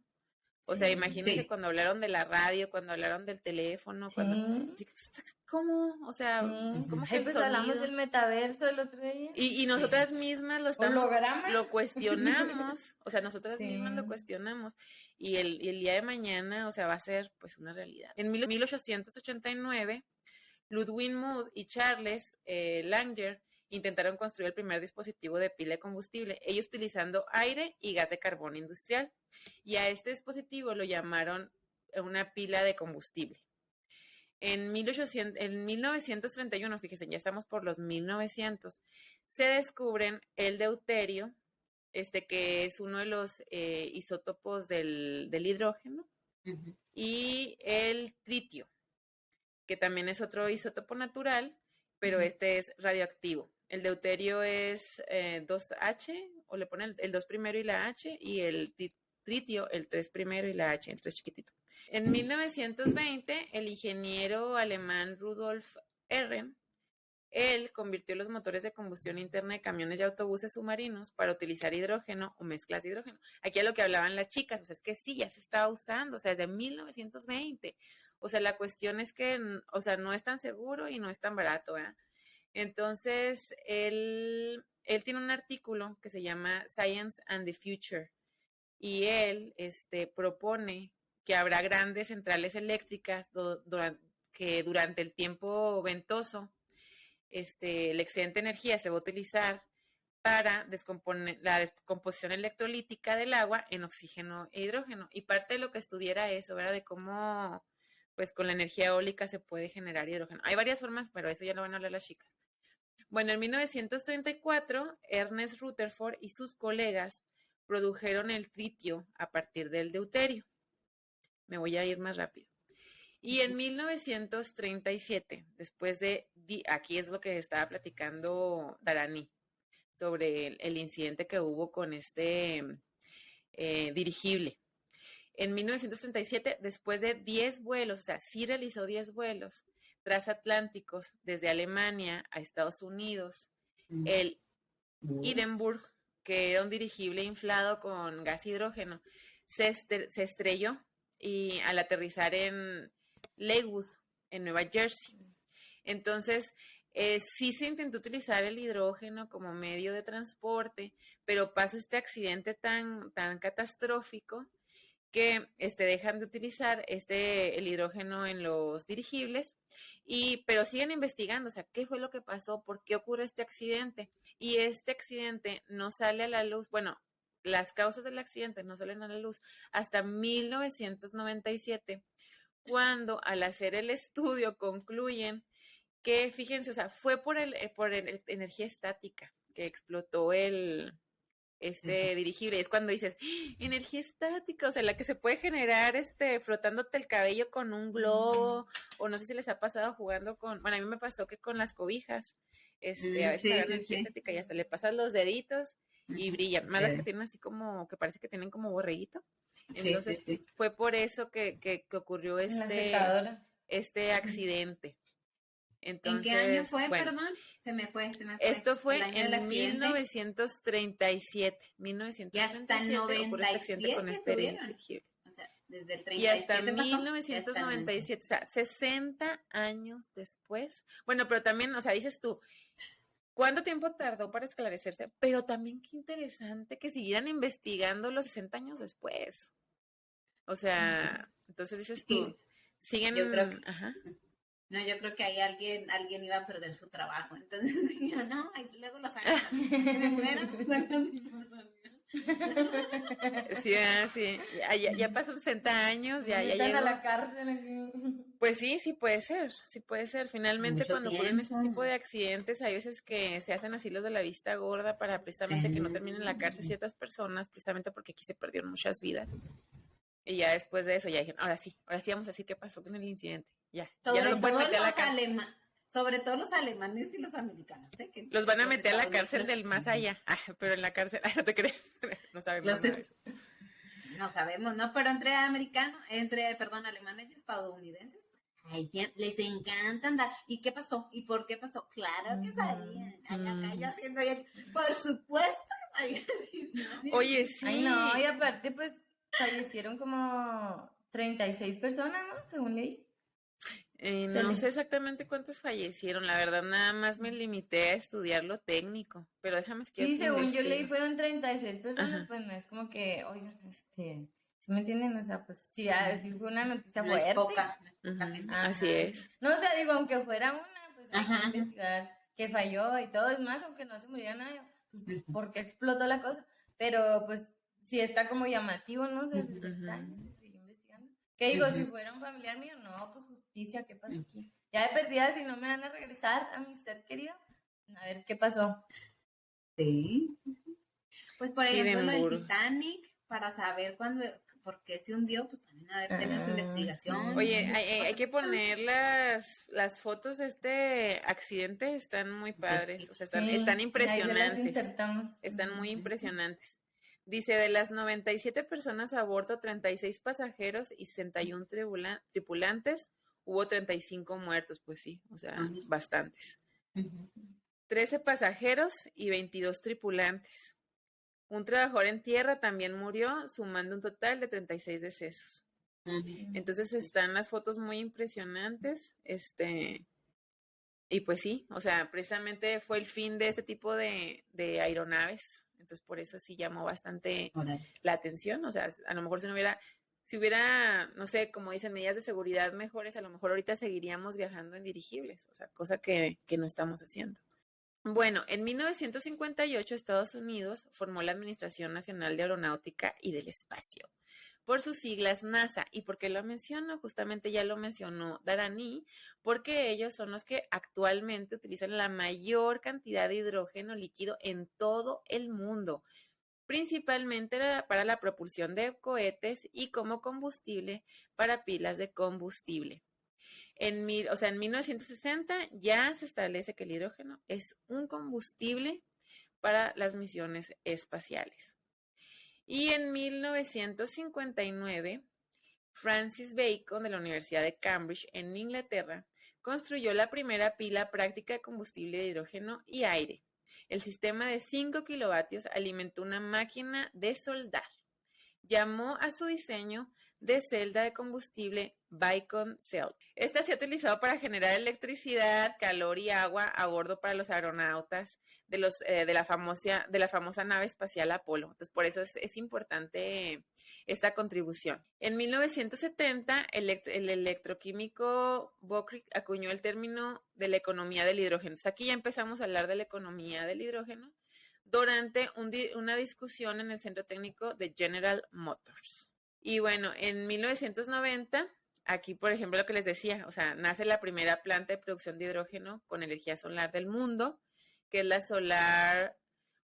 O sea, imagínense cuando hablaron de la radio, cuando hablaron del teléfono, ¿cómo? O sea, ¿cómo que el pues sonido? hablamos del metaverso el otro día. Y nosotras mismas lo cuestionamos, o sea, nosotras mismas lo cuestionamos, y el día de mañana, o sea, va a ser pues una realidad. En 1889, Ludwig Mood y Charles Langer intentaron construir el primer dispositivo de pila de combustible, ellos utilizando aire y gas de carbono industrial. Y a este dispositivo lo llamaron una pila de combustible. En 1931, fíjense, ya estamos por los 1900, se descubren el deuterio, que es uno de los isótopos del hidrógeno, y el tritio, que también es otro isótopo natural, pero este es radioactivo. El deuterio es 2H, o le ponen el 2 primero y la H, y el tritio, el 3 primero y la H, el 3 chiquitito. En 1920, el ingeniero alemán Rudolf Erren, él convirtió los motores de combustión interna de camiones y autobuses submarinos para utilizar hidrógeno o mezclas de hidrógeno. Aquí es lo que hablaban las chicas, o sea, es que sí, ya se estaba usando, o sea, desde 1920. O sea, la cuestión es que, o sea, no es tan seguro y no es tan barato, ¿verdad? Entonces, él tiene un artículo que se llama Science and the Future, y él propone que habrá grandes centrales eléctricas que durante el tiempo ventoso, la excedente energía se va a utilizar para la descomposición electrolítica del agua en oxígeno e hidrógeno. Y parte de lo que estudiara eso, ¿verdad? De cómo, pues, con la energía eólica se puede generar hidrógeno. Hay varias formas, pero eso ya lo van a hablar las chicas. Bueno, en 1934, Ernest Rutherford y sus colegas produjeron el tritio a partir del deuterio. Me voy a ir más rápido. Y en 1937, después aquí es lo que estaba platicando Darani, sobre el incidente que hubo con dirigible. En 1937, después de 10 vuelos, o sea, sí realizó 10 vuelos transatlánticos desde Alemania a Estados Unidos, el Hindenburg, que era un dirigible inflado con gas hidrógeno, se estrelló y al aterrizar en Lakewood, en Nueva Jersey. Entonces, sí se intentó utilizar el hidrógeno como medio de transporte, pero pasa este accidente tan catastrófico que dejan de utilizar el hidrógeno en los dirigibles, pero siguen investigando, o sea, qué fue lo que pasó, por qué ocurre este accidente. Y este accidente no sale a la luz, bueno, las causas del accidente no salen a la luz hasta 1997, cuando al hacer el estudio concluyen que, fíjense, o sea, fue por energía estática que explotó dirigible. Es cuando dices, ¡ah! Energía estática, o sea, la que se puede generar frotándote el cabello con un globo, o no sé si les ha pasado jugando bueno, a mí me pasó que con las cobijas, a veces agarran energía estática y hasta le pasas los deditos y brillan. Más las que tienen así como, que parece que tienen como borreguito. Entonces, fue por eso que ocurrió este accidente. Entonces, ¿en qué año fue, bueno, perdón? Se me fue. Esto fue en 1937. 1937 y hasta el ocurrió este accidente con dirigible. O sea, desde el 37 y hasta pasó, 1997, o sea, 60 años después. Bueno, pero también, o sea, dices tú, ¿cuánto tiempo tardó para esclarecerse? Pero también qué interesante que siguieran investigando los 60 años después. O sea, entonces dices tú, siguen... Yo creo que, ajá. No, yo creo que ahí alguien iba a perder su trabajo. Entonces dijeron, no, y luego lo sacan. Sí, sí. Ya pasan 60 años, ya Están llegó. a la cárcel. Pues sí puede ser, sí puede ser. Finalmente, Mucho cuando ocurren ese tiempo. tipo de accidentes, hay veces que se hacen así los de la vista gorda para precisamente que no terminen en la cárcel ciertas personas, precisamente porque aquí se perdieron muchas vidas. Y ya después de eso ya dijeron, ahora sí vamos a decir qué pasó con el incidente. Ya no lo pueden meter a la cárcel. Sobre todo los alemanes y los americanos. Que los van a meter a la cárcel del más allá. Pero en la cárcel, no te crees. No sabemos nada de eso. No sabemos, ¿no? Pero entre alemanes y estadounidenses, ay, les encanta andar. ¿Y qué pasó? ¿Y por qué pasó? Claro que sabían. Acá yo haciendo bien. Por supuesto. Oye, sí. Ay, no, y aparte, pues, fallecieron como 36 personas, ¿no? Según leí. No sé exactamente cuántos fallecieron, la verdad nada más me limité a estudiar lo técnico, pero déjame que sí, según yo leí fueron 36 personas, pues no es como que, oigan, ¿sí me entienden? O sea, pues sí, fue una noticia no fuerte. Es poca. Así es. No, o sea, digo, aunque fuera una, pues hay que investigar qué falló y todo, es más, aunque no se muriera nadie, pues por qué explotó la cosa, pero pues sí está como llamativo, ¿no? O sea, se sigue investigando. ¿Qué digo? Si fuera un familiar mío, no, pues justicia, ¿qué pasó aquí? Ya de perdida, si no me van a regresar a mi ser querido, a ver qué pasó. Sí. Pues por ejemplo, lo del Titanic, para saber por qué se hundió, pues también haber tenido su investigación. Sí. Oye, hay que poner las fotos de este accidente, están muy padres, o sea, están impresionantes. Están muy impresionantes. Dice, de las 97 personas a bordo, 36 pasajeros y 61 tripulantes, hubo 35 muertos, pues sí, o sea, bastantes. 13 pasajeros y 22 tripulantes. Un trabajador en tierra también murió, sumando un total de 36 decesos. Entonces están las fotos muy impresionantes, y pues sí, o sea, precisamente fue el fin de este tipo de aeronaves. Entonces, por eso sí llamó bastante la atención. O sea, a lo mejor si hubiera, no sé, como dicen, medidas de seguridad mejores, a lo mejor ahorita seguiríamos viajando en dirigibles, o sea, cosa que no estamos haciendo. Bueno, en 1958 Estados Unidos formó la Administración Nacional de Aeronáutica y del Espacio, por sus siglas NASA. ¿Y por qué lo menciono? Justamente ya lo mencionó Darani, porque ellos son los que actualmente utilizan la mayor cantidad de hidrógeno líquido en todo el mundo, principalmente para la propulsión de cohetes y como combustible para pilas de combustible. En 1960 ya se establece que el hidrógeno es un combustible para las misiones espaciales. Y en 1959, Francis Bacon de la Universidad de Cambridge en Inglaterra construyó la primera pila práctica de combustible de hidrógeno y aire. El sistema de 5 kilovatios alimentó una máquina de soldar. Llamó a su diseño de celda de combustible Bacon Cell. Esta se ha utilizado para generar electricidad, calor y agua a bordo para los aeronautas de la famosa nave espacial Apolo. Entonces, por eso es importante esta contribución. En 1970, el electroquímico Bockrick acuñó el término de la economía del hidrógeno. Entonces, aquí ya empezamos a hablar de la economía del hidrógeno durante una discusión en el Centro Técnico de General Motors. Y bueno, en 1990, aquí por ejemplo lo que les decía, o sea, nace la primera planta de producción de hidrógeno con energía solar del mundo, que es la Solar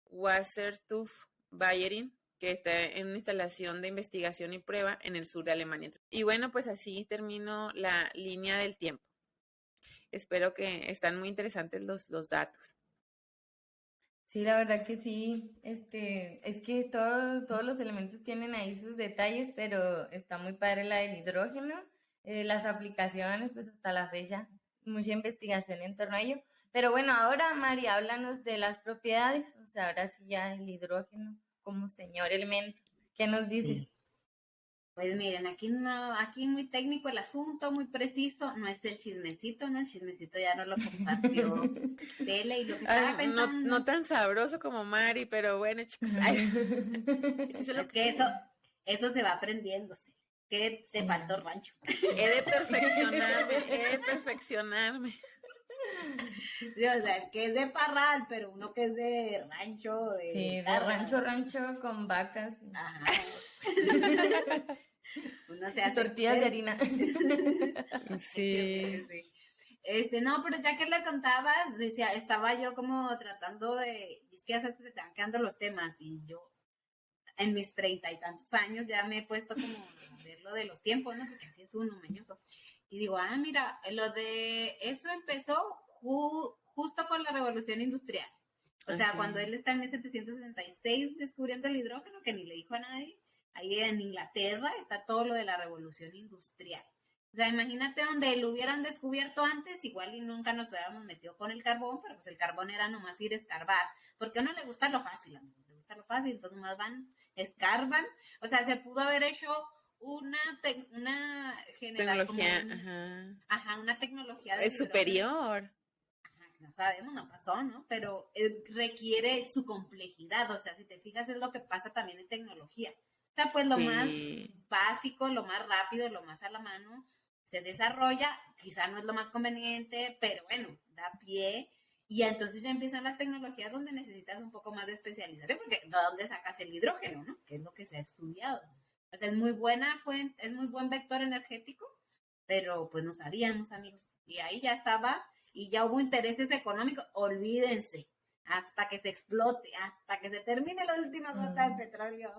Wasserstoffbayerin, que está en una instalación de investigación y prueba en el sur de Alemania. Y bueno, pues así termino la línea del tiempo. Espero que están muy interesantes los datos. Sí, la verdad que sí, es que todos los elementos tienen ahí sus detalles, pero está muy padre la del hidrógeno, las aplicaciones, pues hasta la fecha, mucha investigación en torno a ello. Pero bueno, ahora Mari, háblanos de las propiedades, o sea, ahora sí ya el hidrógeno como señor elemento, ¿qué nos dices? Sí. Pues miren, aquí muy técnico el asunto, muy preciso, no es el chismecito, ¿no? El chismecito ya no lo compartió Tele y lo que estaba pensando. No tan sabroso como Mari, pero bueno, chicos. Sí, es que eso se va aprendiéndose. Que te faltó rancho. He de perfeccionarme. Sí, o sea, es que es de parral, pero uno que es de rancho. Sí, de rancho con vacas. Ajá. Uno se hace tortillas de harina. Sí. No, pero ya que le contabas, decía, estaba yo como tratando de, es que ya sabes que se te van quedando los temas, y yo en mis 30 y tantos años ya me he puesto como a ver lo de los tiempos, ¿no? Porque así es uno, mañoso. Y digo, mira, lo de eso empezó justo con la Revolución Industrial. O sea, cuando él está en 1766 descubriendo el hidrógeno, que ni le dijo a nadie, ahí en Inglaterra está todo lo de la Revolución Industrial. O sea, imagínate donde lo hubieran descubierto antes, igual y nunca nos hubiéramos metido con el carbón, pero pues el carbón era nomás ir a escarbar, porque a uno le gusta lo fácil, entonces nomás van, escarban. O sea, se pudo haber hecho una tecnología, una tecnología es superior. No sabemos, no pasó, ¿no? Pero requiere su complejidad, o sea, si te fijas es lo que pasa también en tecnología. O sea, pues lo más básico, lo más rápido, lo más a la mano, se desarrolla, quizá no es lo más conveniente, pero bueno, da pie, y entonces ya empiezan las tecnologías donde necesitas un poco más de especialización, porque ¿de dónde sacas el hidrógeno, no? Que es lo que se ha estudiado. O sea, es muy buena fuente, es muy buen vector energético, pero pues no sabíamos, amigos. Y ahí ya estaba, y ya hubo intereses económicos, olvídense, hasta que se explote, hasta que se termine la última gota de petróleo.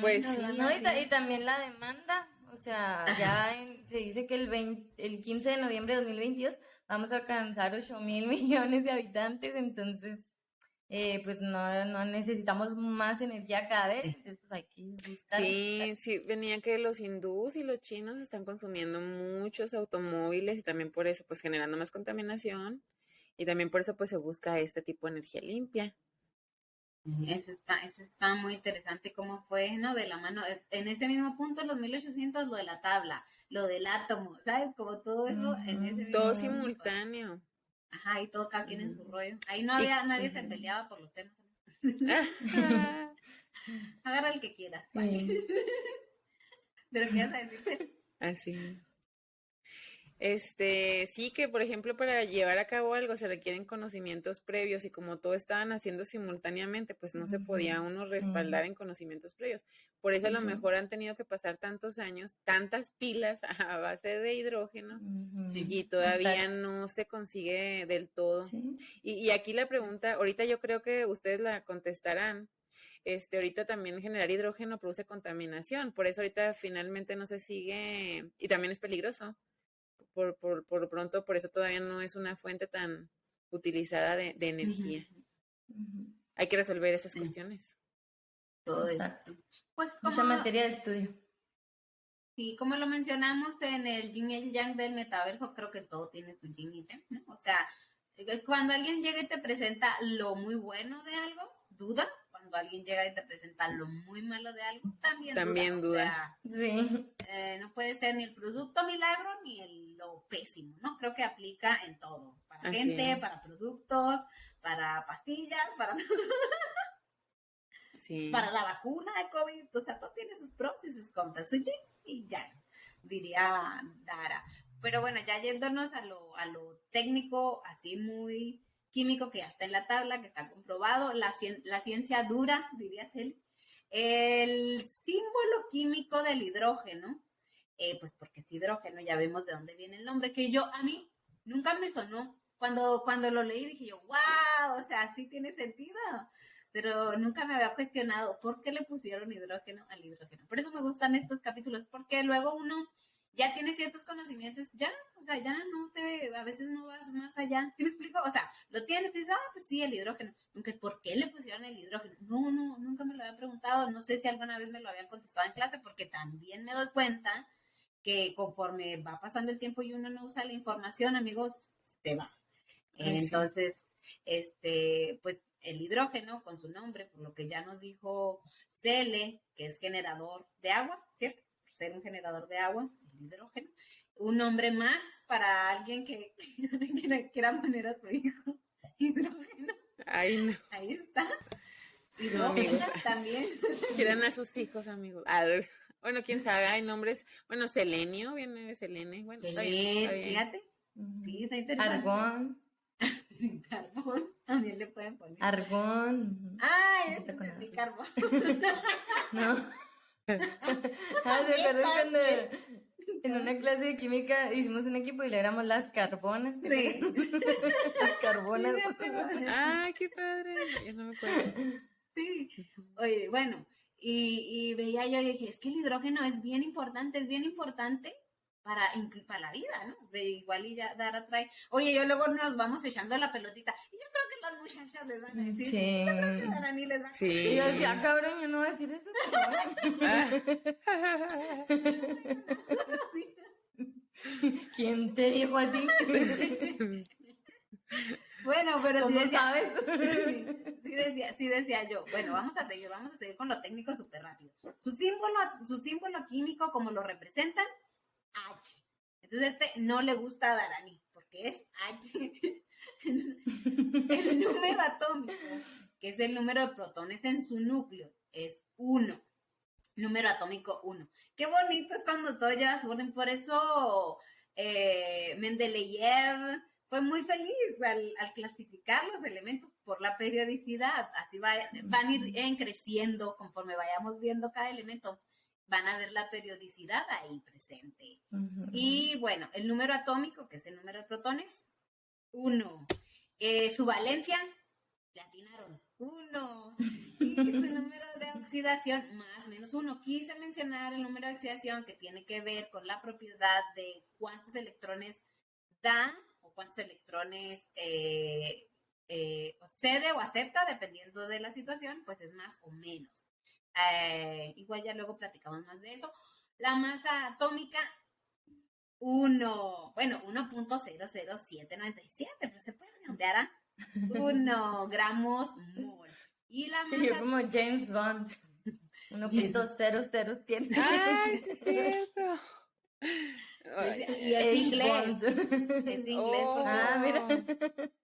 Pues sí. No, y también la demanda, o sea, se dice que el 15 de noviembre de 2022 vamos a alcanzar 8,000 millones de habitantes, entonces pues no necesitamos más energía cada vez, entonces pues hay que buscar. Sí, venía que los hindús y los chinos están consumiendo muchos automóviles y también por eso pues generando más contaminación y también por eso pues se busca este tipo de energía limpia. Eso está muy interesante cómo fue, ¿no? De la mano, en ese mismo punto, los 1800, lo de la tabla, lo del átomo, ¿sabes? Como todo eso en ese mismo todo punto. Simultáneo. Ajá, y todo cada quien en su rollo. Ahí no había, nadie se peleaba por los temas. Agarra el que quieras. Sí. Pero ¿qué vas a decir? Así. Sí que, por ejemplo, para llevar a cabo algo se requieren conocimientos previos y como todo estaban haciendo simultáneamente, pues no se podía uno respaldar en conocimientos previos. Por eso a lo mejor han tenido que pasar tantos años, tantas pilas a base de hidrógeno y todavía no se consigue del todo. Sí. Y aquí la pregunta, ahorita yo creo que ustedes la contestarán. Ahorita también generar hidrógeno produce contaminación, por eso ahorita finalmente no se sigue y también es peligroso. Por pronto, por eso todavía no es una fuente tan utilizada de energía. Hay que resolver esas cuestiones. Todo Exacto. eso. Pues Mucha materia de estudio. Sí, como lo mencionamos en el yin y el yang del metaverso, creo que todo tiene su yin y yang, ¿no? O sea, cuando alguien llega y te presenta lo muy bueno de algo, duda. Cuando cuando alguien llega y te presenta lo muy malo de algo, También duda. O sea, Sí, no puede ser ni el producto milagro ni lo pésimo, ¿no? Creo que aplica en todo, para Así gente, es. para productos, para pastillas, Sí. para la vacuna de COVID, o sea, todo tiene sus pros y sus contras, su yin y yang, diría Dara. Pero bueno, ya yéndonos a lo técnico, así muy químico, que ya está en la tabla, que está comprobado, la ciencia dura, diría Celi. El símbolo químico del hidrógeno, pues porque es hidrógeno, ya vemos de dónde viene el nombre, que a mí nunca me sonó. Cuando lo leí dije yo, wow, o sea, sí tiene sentido, pero nunca me había cuestionado por qué le pusieron hidrógeno al hidrógeno. Por eso me gustan estos capítulos, porque luego uno ya tiene ciertos conocimientos, ya, o sea, ya a veces no vas más allá. ¿Sí me explico? O sea, lo tienes y dices, pues sí, el hidrógeno. Nunca es por qué le pusieron el hidrógeno. No, nunca me lo había preguntado. No sé si alguna vez me lo habían contestado en clase, porque también me doy cuenta que conforme va pasando el tiempo y uno no usa la información, amigos, se va. Entonces, pues el hidrógeno con su nombre, por lo que ya nos dijo Cele, que es generador de agua, ¿cierto? Por ser un generador de agua, el hidrógeno. Un nombre más para alguien que quiera poner a su hijo hidrógeno. Ay, no. Ahí está. Hidrógeno amigos. también. Quieran a sus hijos, amigos. Bueno, quién sabe, hay nombres. Bueno, Selenio viene de Selene. Bueno, está bien. Fíjate. Sí, está interesante. argón, Carbón, también le pueden poner. argón. Eso con entendí, argón. carbón. No. ¿Te acuerdas cuando en una clase de química hicimos un equipo y le éramos las carbonas? Sí. Las carbonas. Ay, qué padre. Yo no me acuerdo. Sí. Oye, bueno, y veía yo y dije, es que el hidrógeno es bien importante para la vida, ¿no? Igual y ya Dara trae. Oye, yo luego nos vamos echando la pelotita. Y yo creo que las muchachas les van a decir. Sí. Yo creo que Darani les va a Sí. Y yo decía, cabrón, yo no voy a decir eso. ¿Quién te dijo a ti? Bueno, pero ¿Cómo sí decía, sabes? sí decía yo. Bueno, vamos a seguir con lo técnico súper rápido. Su símbolo químico, como lo representan, H. Entonces no le gusta a Darani, porque es H. El número atómico, que es el número de protones en su núcleo, es 1. Número atómico 1. Qué bonito es cuando todo lleva su orden. Por eso Mendeleev fue muy feliz al clasificar los elementos por la periodicidad. Así van a ir creciendo conforme vayamos viendo cada elemento. Van a ver la periodicidad ahí presente. Y bueno, el número atómico, que es el número de protones, 1. Su valencia, le atinaron, 1. Y su número de oxidación, más o menos 1. Quise mencionar el número de oxidación que tiene que ver con la propiedad de cuántos electrones da o cuántos electrones cede o acepta, dependiendo de la situación, pues es más o menos. Igual ya luego platicamos más de eso. La masa atómica, 1.00797, pero se puede redondear a 1 gramos mol. Y la Sí, masa... yo como James Bond. 1.007. Ay, sí es cierto. Y es inglés. Bond. Es inglés. Oh. Mira.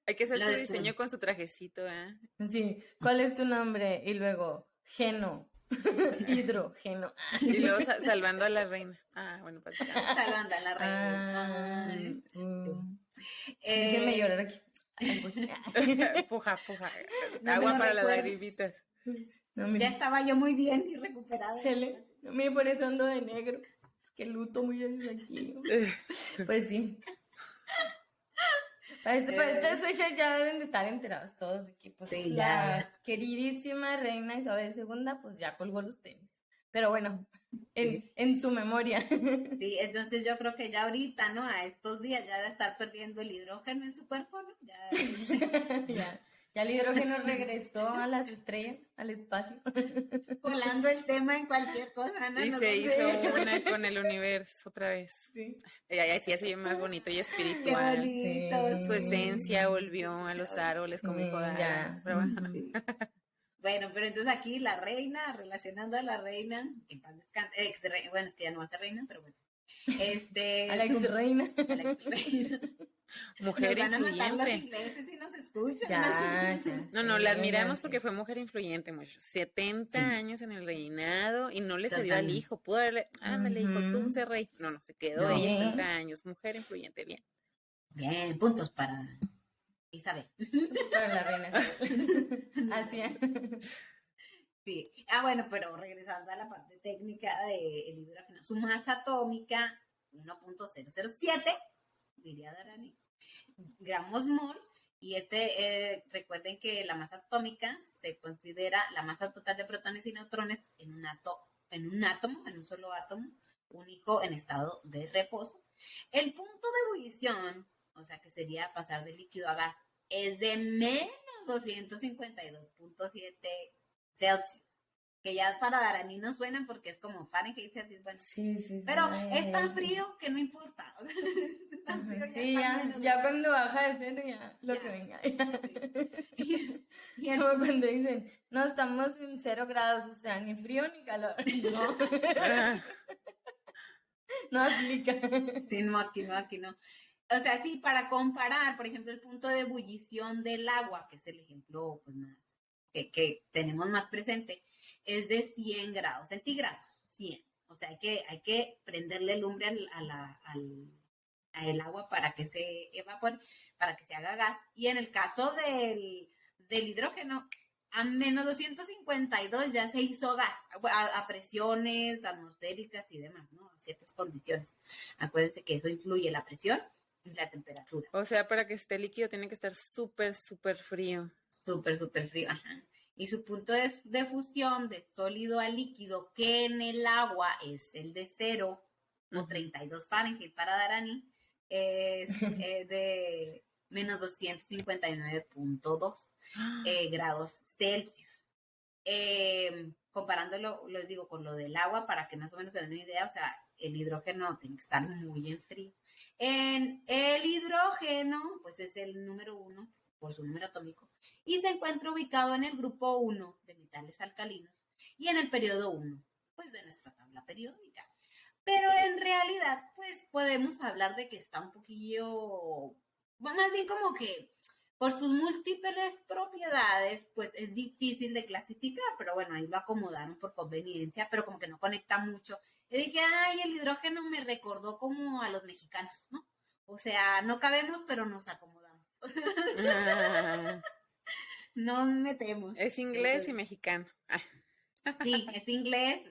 Hay que hacer Lo su descubrí. diseño con su trajecito, ¿eh? Sí, ¿cuál es tu nombre? Y luego, geno, hidrógeno. Y luego salvando a la reina. Bueno, pues Salvando a la reina. Déjenme llorar aquí. Ay, voy. puja. No Agua me lo para las recuerdo. lagrimitas. No, Ya mira, estaba yo muy bien y recuperada. mire, por eso ando de negro. Es que luto muy aquí. Pues sí. Para este switcher ya deben de estar enterados todos de que pues Sí, la ya. queridísima reina Isabel II pues ya colgó los tenis. Pero bueno, en su memoria. Sí, entonces yo creo que ya ahorita, ¿no? A estos días ya de estar perdiendo el hidrógeno en su cuerpo, ¿no? Ya. Ya el hidrógeno regresó a las estrellas, al espacio. Colando el tema en cualquier cosa, ¿no? Y No se sé. hizo una con el universo otra vez. Sí. Sí, ya se oye más bonito y Qué espiritual. bonito. Sí. Su esencia volvió a los árboles Sí, cómico. ya. Pero bueno. Sí. Bueno, pero entonces aquí la reina, relacionando a la reina, que en paz descanse, bueno, es que ya no va a ser reina, pero bueno. A la ex reina. A la ex reina. Mujer Nos van a matar los influyente. ingleses si nos escuchan. Ya. No, la admiramos sí. porque fue mujer influyente, mucho. 70 Sí. años en el reinado y no le cedió al Totalmente. hijo. Pudo haberle, ándale, hijo, tú Ujú. sé rey. No, se quedó No. ella Sí. 70 años. Mujer influyente, bien. Bien, puntos para Isabel. Para la reina Isabel. Así es. Sí. Bueno, pero regresando a la parte técnica del hidrógeno, su masa atómica 1.007, diría Darani, gramos mol, y recuerden que la masa atómica se considera la masa total de protones y neutrones en un átomo, en un solo átomo, único en estado de reposo. El punto de ebullición, o sea que sería pasar de líquido a gas, es de menos 252.7 Celsius, que ya para Darani no suenan porque es como Fahrenheit, Celsius, bueno. Sí. Pero es tan frío que no importa. O sea, es tan frío Sí, está menos ya cuando baja de cero, ya lo Ya. que venga. Sí. Y el- Como cuando dicen, no, estamos en 0 grados, o sea, ni frío ni calor. No, Ah, no aplica. Sí, no, aquí no. O sea, sí, para comparar, por ejemplo, el punto de ebullición del agua, que es el ejemplo pues, más que tenemos más presente, es de 100 grados centígrados, 100. O sea, hay que prenderle lumbre al agua para que se evapore, para que se haga gas. Y en el caso del hidrógeno, a menos 252 ya se hizo gas, a presiones atmosféricas y demás, ¿no? A ciertas condiciones. Acuérdense que eso influye la presión y la temperatura. o sea, para que esté líquido tiene que estar súper, súper frío. Súper frío, ajá. Y su punto de fusión de sólido a líquido, que en el agua es el de 0 o 32 Fahrenheit para Darani, es de menos 259.2 grados Celsius. Comparándolo, les digo, con lo del agua, para que más o menos se den una idea, o sea, el hidrógeno tiene que estar muy en frío. En el hidrógeno, pues es el número 1 por su número atómico, y se encuentra ubicado en el grupo 1 de metales alcalinos y en el periodo 1, pues de nuestra tabla periódica. Pero en realidad, pues podemos hablar de que está un poquillo, más bien como que por sus múltiples propiedades, pues es difícil de clasificar, pero bueno, ahí lo acomodaron por conveniencia, pero como que no conecta mucho. Yo dije, ay, el hidrógeno me recordó como a los mexicanos, ¿no? O sea, no cabemos, pero nos acomodamos. Ah, Nos metemos. es inglés y mexicano. Ah, Sí, es inglés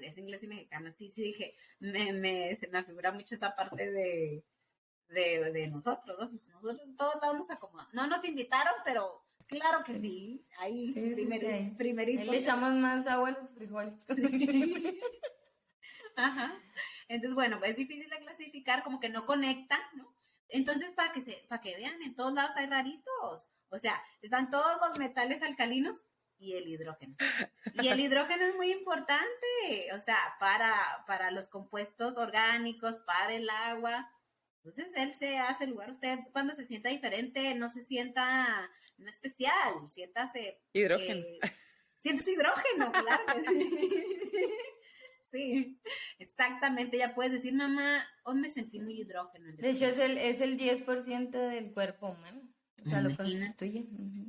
y mexicano. Sí, dije, se me figura mucho esa parte de nosotros, ¿no? Pues nosotros en todos lados nos acomodamos. No nos invitaron, pero claro que sí. Ahí, Sí. primerito. Ahí le echamos más agua a los frijoles. Ajá. Entonces, bueno, es difícil de clasificar, como que no conecta, ¿no? Entonces, para que vean, en todos lados hay raritos. O sea, están todos los metales alcalinos y el hidrógeno. Y el hidrógeno es muy importante, o sea, para los compuestos orgánicos, para el agua. Entonces, él se hace lugar. Usted, cuando se sienta diferente, no se sienta, no especial, siéntase. hidrógeno. Sientes hidrógeno, claro que sí. Sí, exactamente. Ya puedes decir, mamá, hoy me sentí muy hidrógeno. De hecho, es el 10% del cuerpo humano. O sea, lo Imagínate. constituye.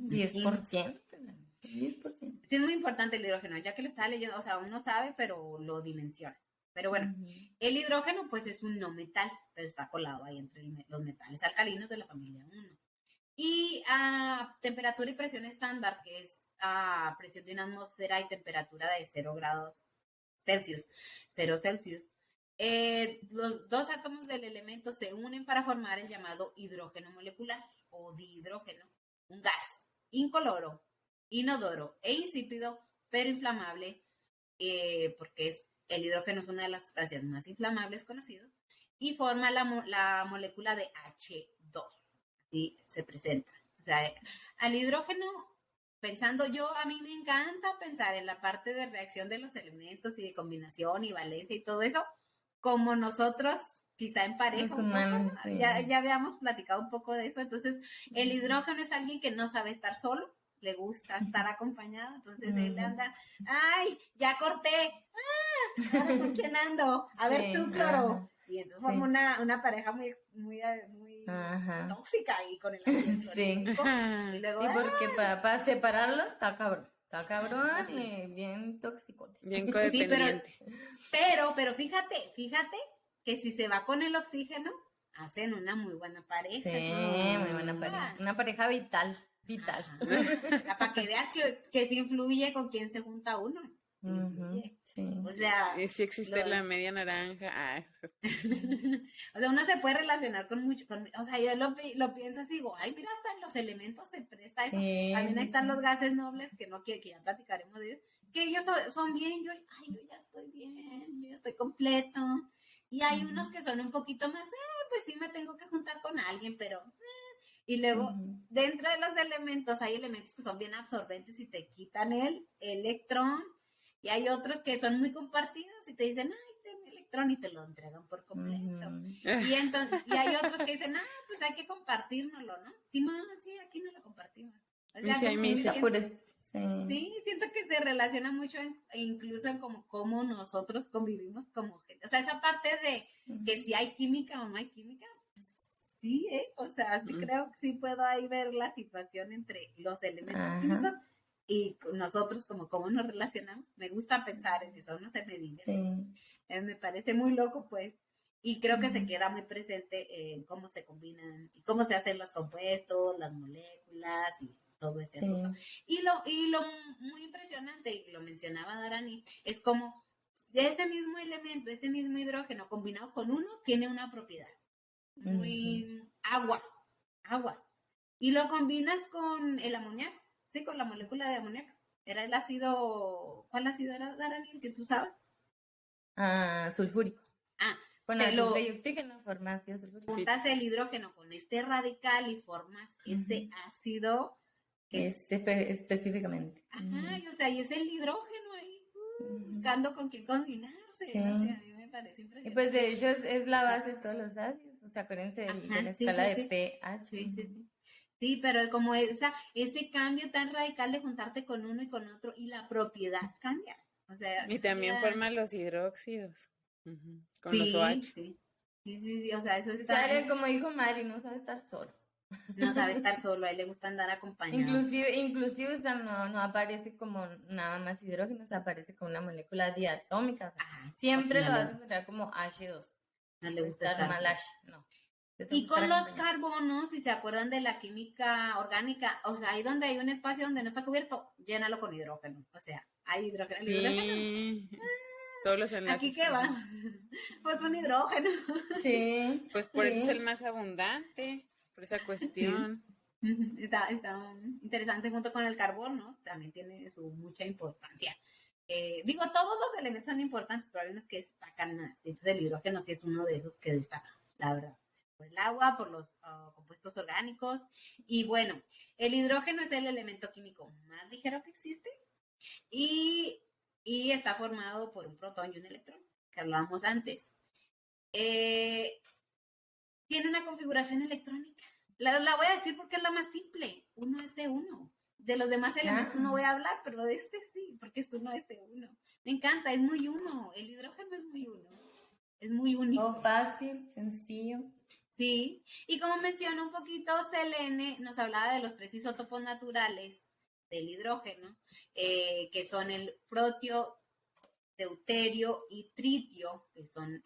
10%. 10%. Sí, es muy importante el hidrógeno, ya que lo estaba leyendo, o sea, uno sabe, pero lo dimensionas. Pero bueno, el hidrógeno pues es un no metal, pero está colado ahí entre los metales alcalinos de la familia 1. Y a temperatura y presión estándar, que es a presión de una atmósfera y temperatura de 0 grados Celsius, 0 Celsius, los dos átomos del elemento se unen para formar el llamado hidrógeno molecular o dihidrógeno, un gas incoloro, inodoro e insípido, pero inflamable, porque el hidrógeno es una de las sustancias más inflamables conocidas, y forma la molécula de H2. Así se presenta. O sea, al hidrógeno, a mí me encanta pensar en la parte de reacción de los elementos y de combinación y valencia y todo eso, como nosotros, quizá en pareja, Los humanos, sí. ya habíamos platicado un poco de eso. Entonces, el hidrógeno es alguien que no sabe estar solo, le gusta estar acompañado, entonces él anda, ay, ya corté, ahora con quién ando, a ver tú, Cloro. Y entonces forma una pareja muy tóxica ahí con el asiento Sí. eléctrico. Y luego, Sí, porque para separarlo está cabrón y bien tóxico. Bien codependiente. Pero fíjate que si se va con el oxígeno, hacen una muy buena pareja. Sí, muy buena pareja. Una pareja vital. O sea, para que veas que sí influye con quién se junta uno. Sí influye. Sí. O sea, Y sí existe la media naranja. o sea, uno se puede relacionar con mucho, o sea, yo lo pienso así, digo, ay, mira, hasta en los elementos se presta eso. Sí, También ahí sí, están sí. los gases nobles, que ya platicaremos de ellos, que ellos son bien, yo ya estoy bien, yo ya estoy completo. Y hay unos que son un poquito más, pues sí me tengo que juntar con alguien, pero... Y luego, dentro de los elementos, hay elementos que son bien absorbentes y te quitan el electrón. Y hay otros que son muy compartidos y te dicen, ay, ten mi electrón, y te lo entregan por completo. Y hay otros que dicen, pues hay que compartírnoslo, ¿no? Sí, sí, aquí no lo compartimos. O sea, sí, siento que se relaciona mucho incluso en cómo nosotros convivimos como gente. O sea, esa parte de que si hay química o no hay química, sí, o sea, sí creo que sí puedo ahí ver la situación entre los elementos químicos y nosotros como cómo nos relacionamos. Me gusta pensar en eso, no se me dice. Sí. Me parece muy loco, pues, y creo que se queda muy presente en cómo se combinan y cómo se hacen los compuestos, las moléculas y todo ese asunto. Y lo muy impresionante, y lo mencionaba Darani, es como ese mismo elemento, ese mismo hidrógeno combinado con uno, tiene una propiedad. Muy agua. Y lo combinas con el amoníaco, sí, con la molécula de amoníaco. Era el ácido, ¿cuál ácido era, Darani, el que tú sabes? Sulfúrico. Con azufre y oxígeno formas ácido sulfúrico. Juntas el hidrógeno con este radical y formas ese ácido. Específicamente. O sea, y es el hidrógeno ahí, buscando con quién combinarse. Sí. O sea, a mí me parece impresionante. Y pues de hecho es la base de todos los ácidos. O sea, acuérdense de la escala de pH. Sí, pero como ese cambio tan radical de juntarte con uno y con otro, y la propiedad cambia. O sea, y también forman los hidróxidos con los OH. Sí, o sea, eso está... como dijo Mari, no sabe estar solo. No sabe estar solo, a él le gusta andar acompañado. Inclusive o sea, no aparece como nada más hidrógeno, o sea, aparece como una molécula diatómica. O sea, siempre lo vas a encontrar como H2. No le gusta estar mal H, no. Y con los carbonos, si se acuerdan de la química orgánica, o sea, ahí donde hay un espacio donde no está cubierto, llénalo con hidrógeno. O sea, hay hidrógeno. Sí. Todos los enlaces. ¿Aquí qué va? Pues un hidrógeno. Sí. Pues por eso es el más abundante, por esa cuestión. Está interesante junto con el carbón, ¿no? También tiene su mucha importancia. Todos los elementos son importantes, pero hay unos que destacan más. Entonces el hidrógeno sí es uno de esos que destaca, la verdad. Por el agua, por los compuestos orgánicos. Y bueno, el hidrógeno es el elemento químico más ligero que existe y está formado por un protón y un electrón, que hablábamos antes. Tiene una configuración electrónica. La voy a decir porque es la más simple, 1s1. De los demás elementos no voy a hablar, pero de este sí, porque es 1s1. Me encanta, es muy uno. El hidrógeno es muy uno. Es muy único. Fácil, sencillo. Sí, y como mencionó un poquito Selene, nos hablaba de los 3 isótopos naturales del hidrógeno, que son el protio, deuterio y tritio, que son,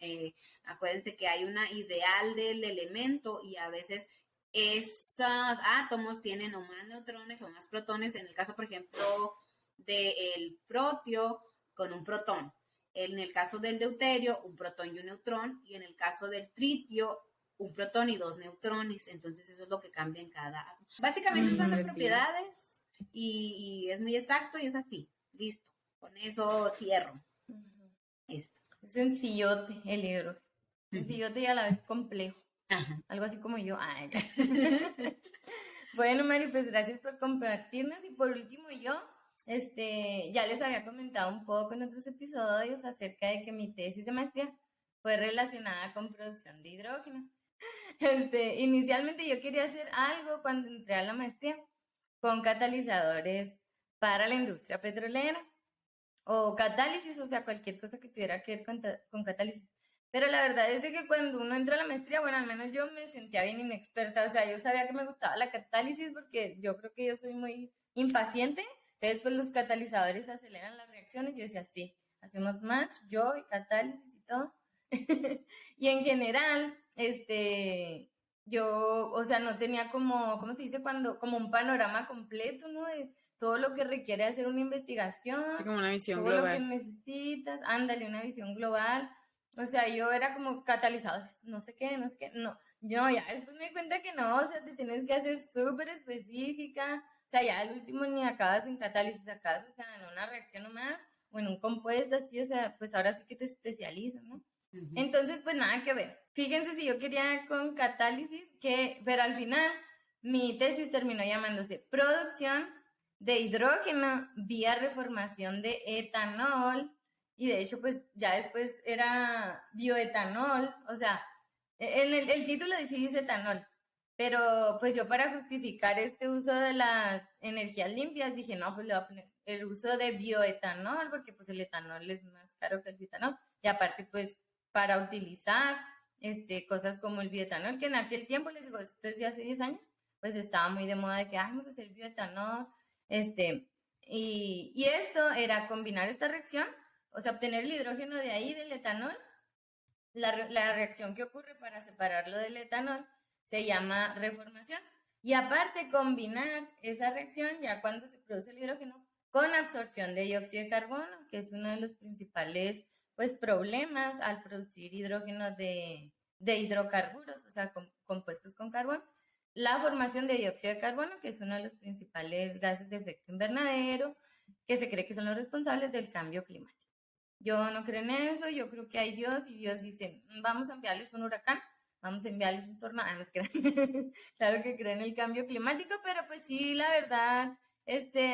acuérdense que hay una ideal del elemento y a veces esos átomos tienen o más neutrones o más protones, en el caso, por ejemplo, del protio con un protón, en el caso del deuterio, un protón y un neutrón, y en el caso del tritio, un protón y 2 neutrones. Entonces eso es lo que cambia en cada átomo. Básicamente son las propiedades y es muy exacto y es así. Listo. Con eso cierro. Esto. Es sencillote el hidrógeno. Sencillote y a la vez complejo. Algo así como yo. Bueno, Mari, pues gracias por compartirnos. Y por último yo, ya les había comentado un poco en otros episodios acerca de que mi tesis de maestría fue relacionada con producción de hidrógeno. Inicialmente yo quería hacer algo cuando entré a la maestría, con catalizadores para la industria petrolera o catálisis, o sea, cualquier cosa que tuviera que ver con catálisis. Pero la verdad es de que cuando uno entra a la maestría, bueno, al menos yo me sentía bien inexperta, o sea, yo sabía que me gustaba la catálisis porque yo creo que yo soy muy impaciente, entonces pues los catalizadores aceleran las reacciones, yo decía, sí, hacemos match, yo y catálisis y todo. Y en general, yo, o sea, no tenía como, ¿cómo se dice? Como un panorama completo, ¿no? De todo lo que requiere hacer una investigación, Así como una visión todo lo que global. necesitas, ándale, una visión global. O sea, yo era como catalizadores, no sé qué, no, yo ya después me di cuenta que no, o sea, te tienes que hacer súper específica, o sea, ya al último ni acabas en catálisis, acabas, o sea, en una reacción nomás, o en un compuesto así, o sea, pues ahora sí que te especializas, ¿no? Entonces, pues nada que ver. Fíjense si yo quería con catálisis, pero al final mi tesis terminó llamándose producción de hidrógeno vía reformación de etanol, y de hecho, pues ya después era bioetanol, o sea, el título sí dice etanol, pero pues yo para justificar este uso de las energías limpias dije, no, pues le voy a poner el uso de bioetanol, porque pues el etanol es más caro que el bioetanol, y aparte pues para utilizar cosas como el bioetanol, que en aquel tiempo, les digo, esto es de hace 10 años, pues estaba muy de moda de que vamos a hacer bioetanol, y esto era combinar esta reacción, o sea, obtener el hidrógeno de ahí, del etanol. La reacción que ocurre para separarlo del etanol se llama reformación. Y aparte, combinar esa reacción, ya cuando se produce el hidrógeno, con absorción de dióxido de carbono, que es uno de los principales pues, problemas al producir hidrógeno de hidrocarburos, o sea, compuestos con carbón. La formación de dióxido de carbono, que es uno de los principales gases de efecto invernadero, que se cree que son los responsables del cambio climático. Yo no creo en eso, yo creo que hay Dios y Dios dice, vamos a enviarles un huracán, vamos a enviarles un tornado, no es que claro que creo en el cambio climático, pero pues sí, la verdad,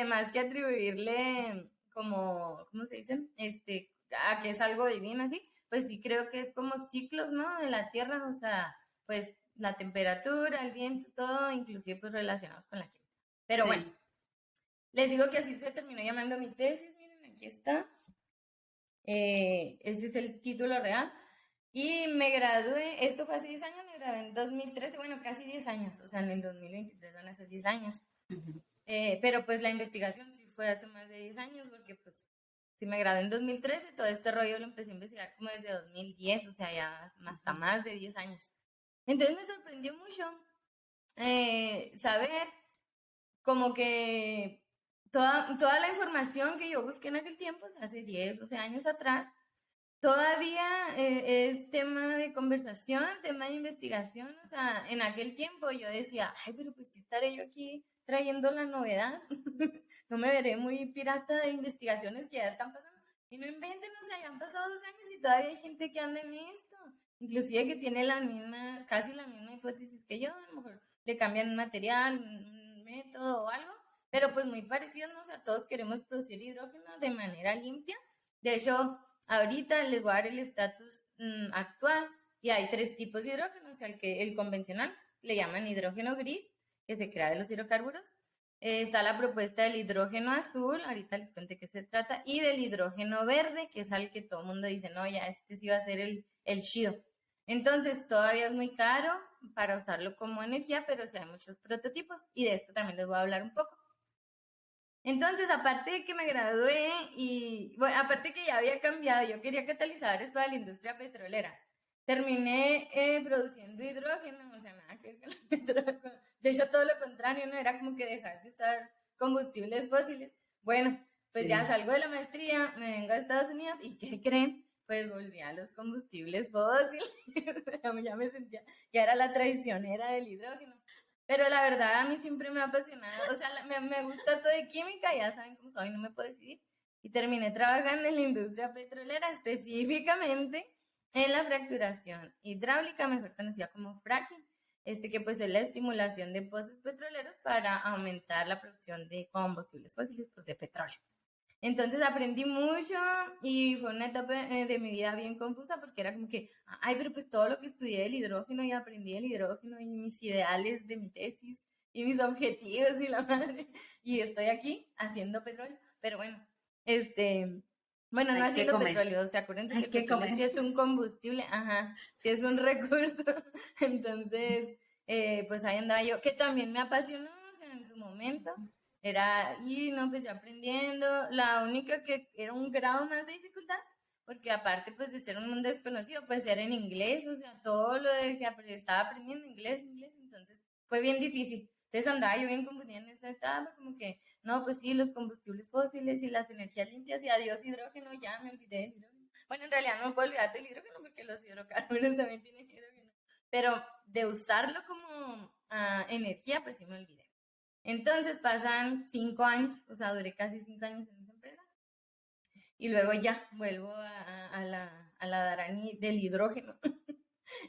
más que atribuirle como, ¿cómo se dice? A que es algo divino así, pues sí creo que es como ciclos, ¿no? De la Tierra, o sea, pues la temperatura, el viento, todo, inclusive pues relacionados con la química. Pero Sí. bueno, les digo que así se terminó llamando mi tesis, miren, aquí está. Ese es el título real. Y me gradué, esto fue hace 10 años, me gradué en 2013, bueno, casi 10 años, o sea, en el 2023 van a ser 10 años. Pero pues la investigación sí fue hace más de 10 años, porque pues si me gradué en 2013, todo este rollo lo empecé a investigar como desde 2010, o sea, ya hasta más de 10 años. Entonces me sorprendió mucho saber como que toda la información que yo busqué en aquel tiempo, o sea, hace 10, 12 años atrás, todavía es tema de conversación, tema de investigación. O sea, en aquel tiempo yo decía, ay, pero pues si estaré yo aquí trayendo la novedad, no me veré muy pirata de investigaciones que ya están pasando. Y no inventen, o sea, ya han pasado 2 años y todavía hay gente que anda en esto. Inclusive que tiene casi la misma hipótesis que yo, a lo mejor le cambian un material, un método o algo, pero pues muy parecidos, ¿no? O sea, todos queremos producir hidrógeno de manera limpia. De hecho, ahorita les voy a dar el estatus actual y hay 3 tipos de hidrógeno, o sea, el convencional le llaman hidrógeno gris, que se crea de los hidrocarburos. Está la propuesta del hidrógeno azul, ahorita les cuento qué se trata, y del hidrógeno verde, que es al que todo el mundo dice, no, ya sí va a ser el chido. Entonces, todavía es muy caro para usarlo como energía, pero sí hay muchos prototipos, y de esto también les voy a hablar un poco. Entonces, aparte de que me gradué y, bueno, aparte que ya había cambiado, yo quería catalizadores para la industria petrolera. Terminé produciendo hidrógeno, o sea, nada que ver con la petróleo. De hecho, todo lo contrario, ¿no? Era como que dejar de usar combustibles fósiles. Bueno, pues ya salgo de la maestría, me vengo a Estados Unidos y ¿qué creen? Pues volví a los combustibles fósiles. Ya me sentía, ya era la traicionera del hidrógeno. Pero la verdad a mí siempre me ha apasionado, o sea, me gusta todo de química, ya saben cómo soy, no me puedo decidir. Y terminé trabajando en la industria petrolera, específicamente en la fracturación hidráulica, mejor conocida como fracking, que pues es la estimulación de pozos petroleros para aumentar la producción de combustibles fósiles, pues de petróleo. Entonces aprendí mucho y fue una etapa de mi vida bien confusa porque era como que, ay, pero pues todo lo que estudié del hidrógeno y aprendí del hidrógeno y mis ideales de mi tesis y mis objetivos y la madre. Y estoy aquí haciendo petróleo. Pero bueno, bueno, no Hay que haciendo comer. petróleo, o sea, acuérdense Hay que el que petróleo comer. sí es un combustible, ajá, sí es un recurso. Entonces, pues ahí andaba yo, que también me apasionó, o sea, en su momento. Era, y no, pues ya aprendiendo. La única que era un grado más de dificultad, porque aparte pues de ser un mundo desconocido, pues era en inglés, o sea, todo lo de que estaba aprendiendo inglés, entonces fue bien difícil. Entonces andaba yo bien confundida en esa etapa, como que, no, pues sí, los combustibles fósiles y las energías limpias y adiós hidrógeno, ya me olvidé del hidrógeno. Bueno, en realidad no me puedo olvidar del hidrógeno porque los hidrocarburos también tienen hidrógeno, pero de usarlo como energía, pues sí me olvidé. Entonces pasan 5 años, o sea, duré casi 5 años en esa empresa. Y luego ya vuelvo a la Darani del hidrógeno.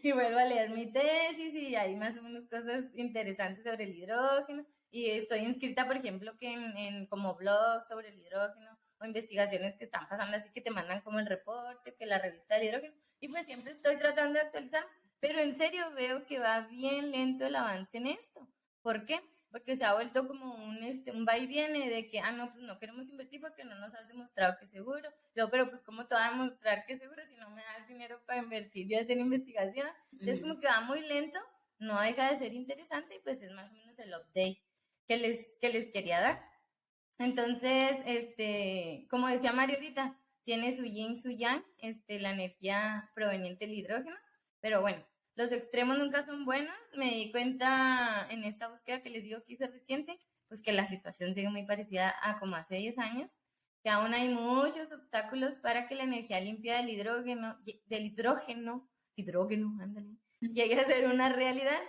Y vuelvo a leer mi tesis y hay más o menos cosas interesantes sobre el hidrógeno. Y estoy inscrita, por ejemplo, que en como blog sobre el hidrógeno o investigaciones que están pasando así que te mandan como el reporte, que la revista del hidrógeno. Y pues siempre estoy tratando de actualizar. Pero en serio veo que va bien lento el avance en esto. ¿Por qué? Porque se ha vuelto como un va y viene de que, no, pues no queremos invertir porque no nos has demostrado que es seguro. Yo, pero pues ¿cómo te va a demostrar que es seguro si no me das dinero para invertir y hacer investigación? Entonces como que va muy lento, no deja de ser interesante y pues es más o menos el update que les quería dar. Entonces, como decía Mario ahorita, tiene su yin, su yang, la energía proveniente del hidrógeno, pero bueno, los extremos nunca son buenos. Me di cuenta en esta búsqueda que les digo que hice reciente, pues que la situación sigue muy parecida a como hace 10 años, que aún hay muchos obstáculos para que la energía limpia del hidrógeno, ándale, llegue a ser una realidad.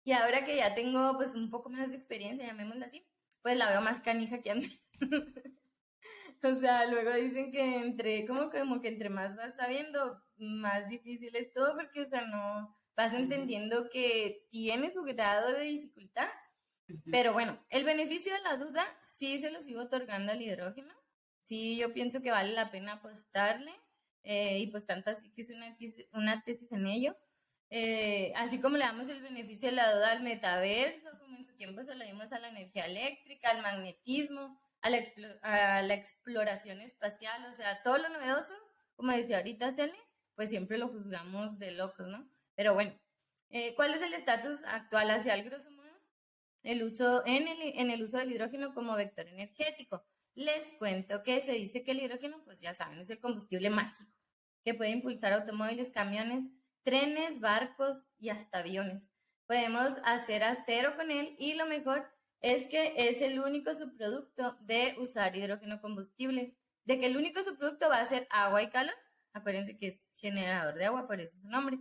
Y ahora que ya tengo pues un poco más de experiencia, llamémosla así, pues la veo más canija que antes. O sea, luego dicen que como que entre más vas sabiendo, más difícil es todo, porque, o sea, no vas entendiendo que tiene su grado de dificultad. Pero bueno, el beneficio de la duda sí se lo sigo otorgando al hidrógeno. Sí, yo pienso que vale la pena apostarle, y pues tanto así que hice una tesis en ello. Así como le damos el beneficio de la duda al metaverso, como en su tiempo se lo dimos a la energía eléctrica, al magnetismo, a la exploración espacial, o sea, todo lo novedoso, como decía ahorita Cele, pues siempre lo juzgamos de locos, ¿no? Pero bueno, ¿cuál es el estatus actual hacia el grosso modo? En el uso del hidrógeno como vector energético. Les cuento que se dice que el hidrógeno, pues ya saben, es el combustible mágico que puede impulsar automóviles, camiones, trenes, barcos y hasta aviones. Podemos hacer acero con él y lo mejor es que es el único subproducto de usar hidrógeno combustible. De que el único subproducto va a ser agua y calor. Acuérdense que es generador de agua, por eso es su nombre.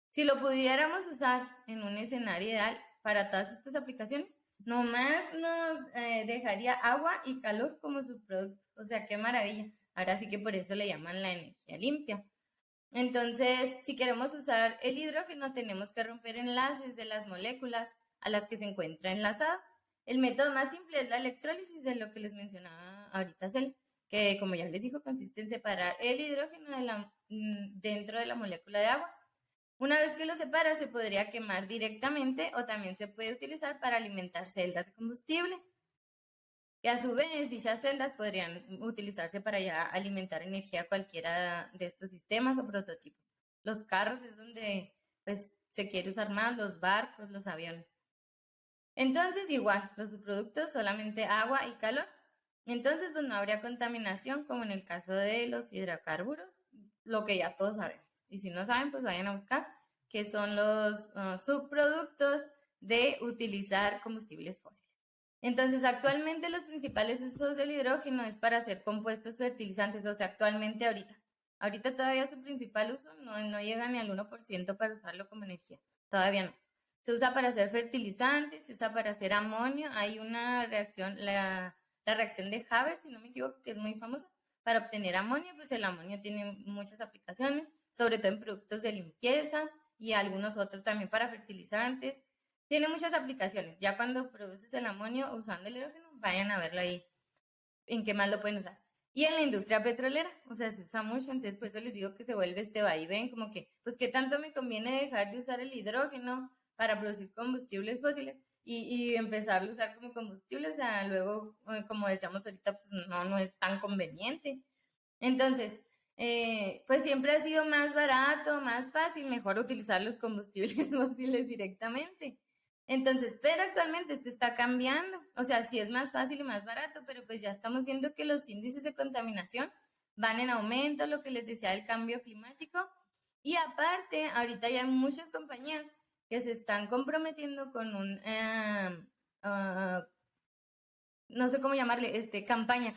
Si lo pudiéramos usar en un escenario ideal para todas estas aplicaciones, nomás nos dejaría agua y calor como subproductos. O sea, qué maravilla. Ahora sí que por eso le llaman la energía limpia. Entonces, si queremos usar el hidrógeno, tenemos que romper enlaces de las moléculas a las que se encuentra enlazado. El método más simple es la electrólisis, de lo que les mencionaba ahorita Cel, que como ya les dijo, consiste en separar el hidrógeno dentro de la molécula de agua. Una vez que lo separa, se podría quemar directamente o también se puede utilizar para alimentar celdas de combustible. Y a su vez, dichas celdas podrían utilizarse para ya alimentar energía a cualquiera de estos sistemas o prototipos. Los carros es donde pues, se quiere usar más, los barcos, los aviones. Entonces, igual, los subproductos solamente agua y calor. Entonces, pues no habría contaminación como en el caso de los hidrocarburos, lo que ya todos sabemos. Y si no saben, pues vayan a buscar qué son los subproductos de utilizar combustibles fósiles. Entonces, actualmente los principales usos del hidrógeno es para hacer compuestos fertilizantes, o sea, actualmente ahorita todavía su principal uso no llega ni al 1% para usarlo como energía, todavía no. Se usa para hacer fertilizantes, se usa para hacer amonio, hay una reacción, la reacción de Haber, si no me equivoco, que es muy famosa, para obtener amonio, pues el amonio tiene muchas aplicaciones, sobre todo en productos de limpieza y algunos otros también para fertilizantes. Tiene muchas aplicaciones. Ya cuando produces el amonio usando el hidrógeno, vayan a verlo ahí, en qué más lo pueden usar. Y en la industria petrolera, o sea, se usa mucho, entonces por eso les digo que se vuelve va y ven, como que, pues, ¿qué tanto me conviene dejar de usar el hidrógeno para producir combustibles fósiles? y empezarlo a usar como combustible, o sea, luego, como decíamos ahorita, pues no es tan conveniente. Entonces, pues siempre ha sido más barato, más fácil, mejor utilizar los combustibles fósiles directamente. Entonces, pero actualmente esto está cambiando, o sea, sí es más fácil y más barato, pero pues ya estamos viendo que los índices de contaminación van en aumento, lo que les decía del cambio climático, y aparte, ahorita ya hay muchas compañías que se están comprometiendo con un, no sé cómo llamarle, campaña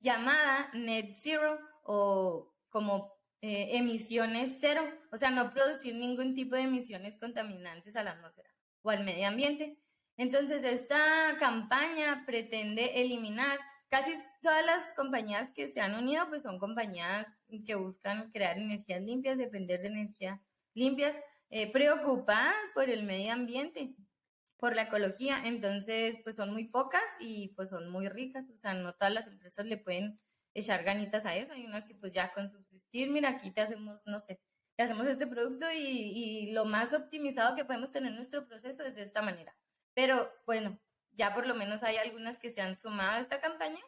llamada Net Zero o como emisiones cero, o sea, no producir ningún tipo de emisiones contaminantes a la atmósfera o al medio ambiente. Entonces, esta campaña pretende eliminar casi todas las compañías que se han unido, pues son compañías que buscan crear energías limpias, depender de energías limpias, preocupadas por el medio ambiente, por la ecología. Entonces, pues son muy pocas y pues son muy ricas, o sea, no todas las empresas le pueden echar ganitas a eso. Hay unas que pues ya con subsistir, mira, aquí te hacemos, no sé, te hacemos este producto y lo más optimizado que podemos tener en nuestro proceso es de esta manera. Pero bueno, ya por lo menos hay algunas que se han sumado a esta campaña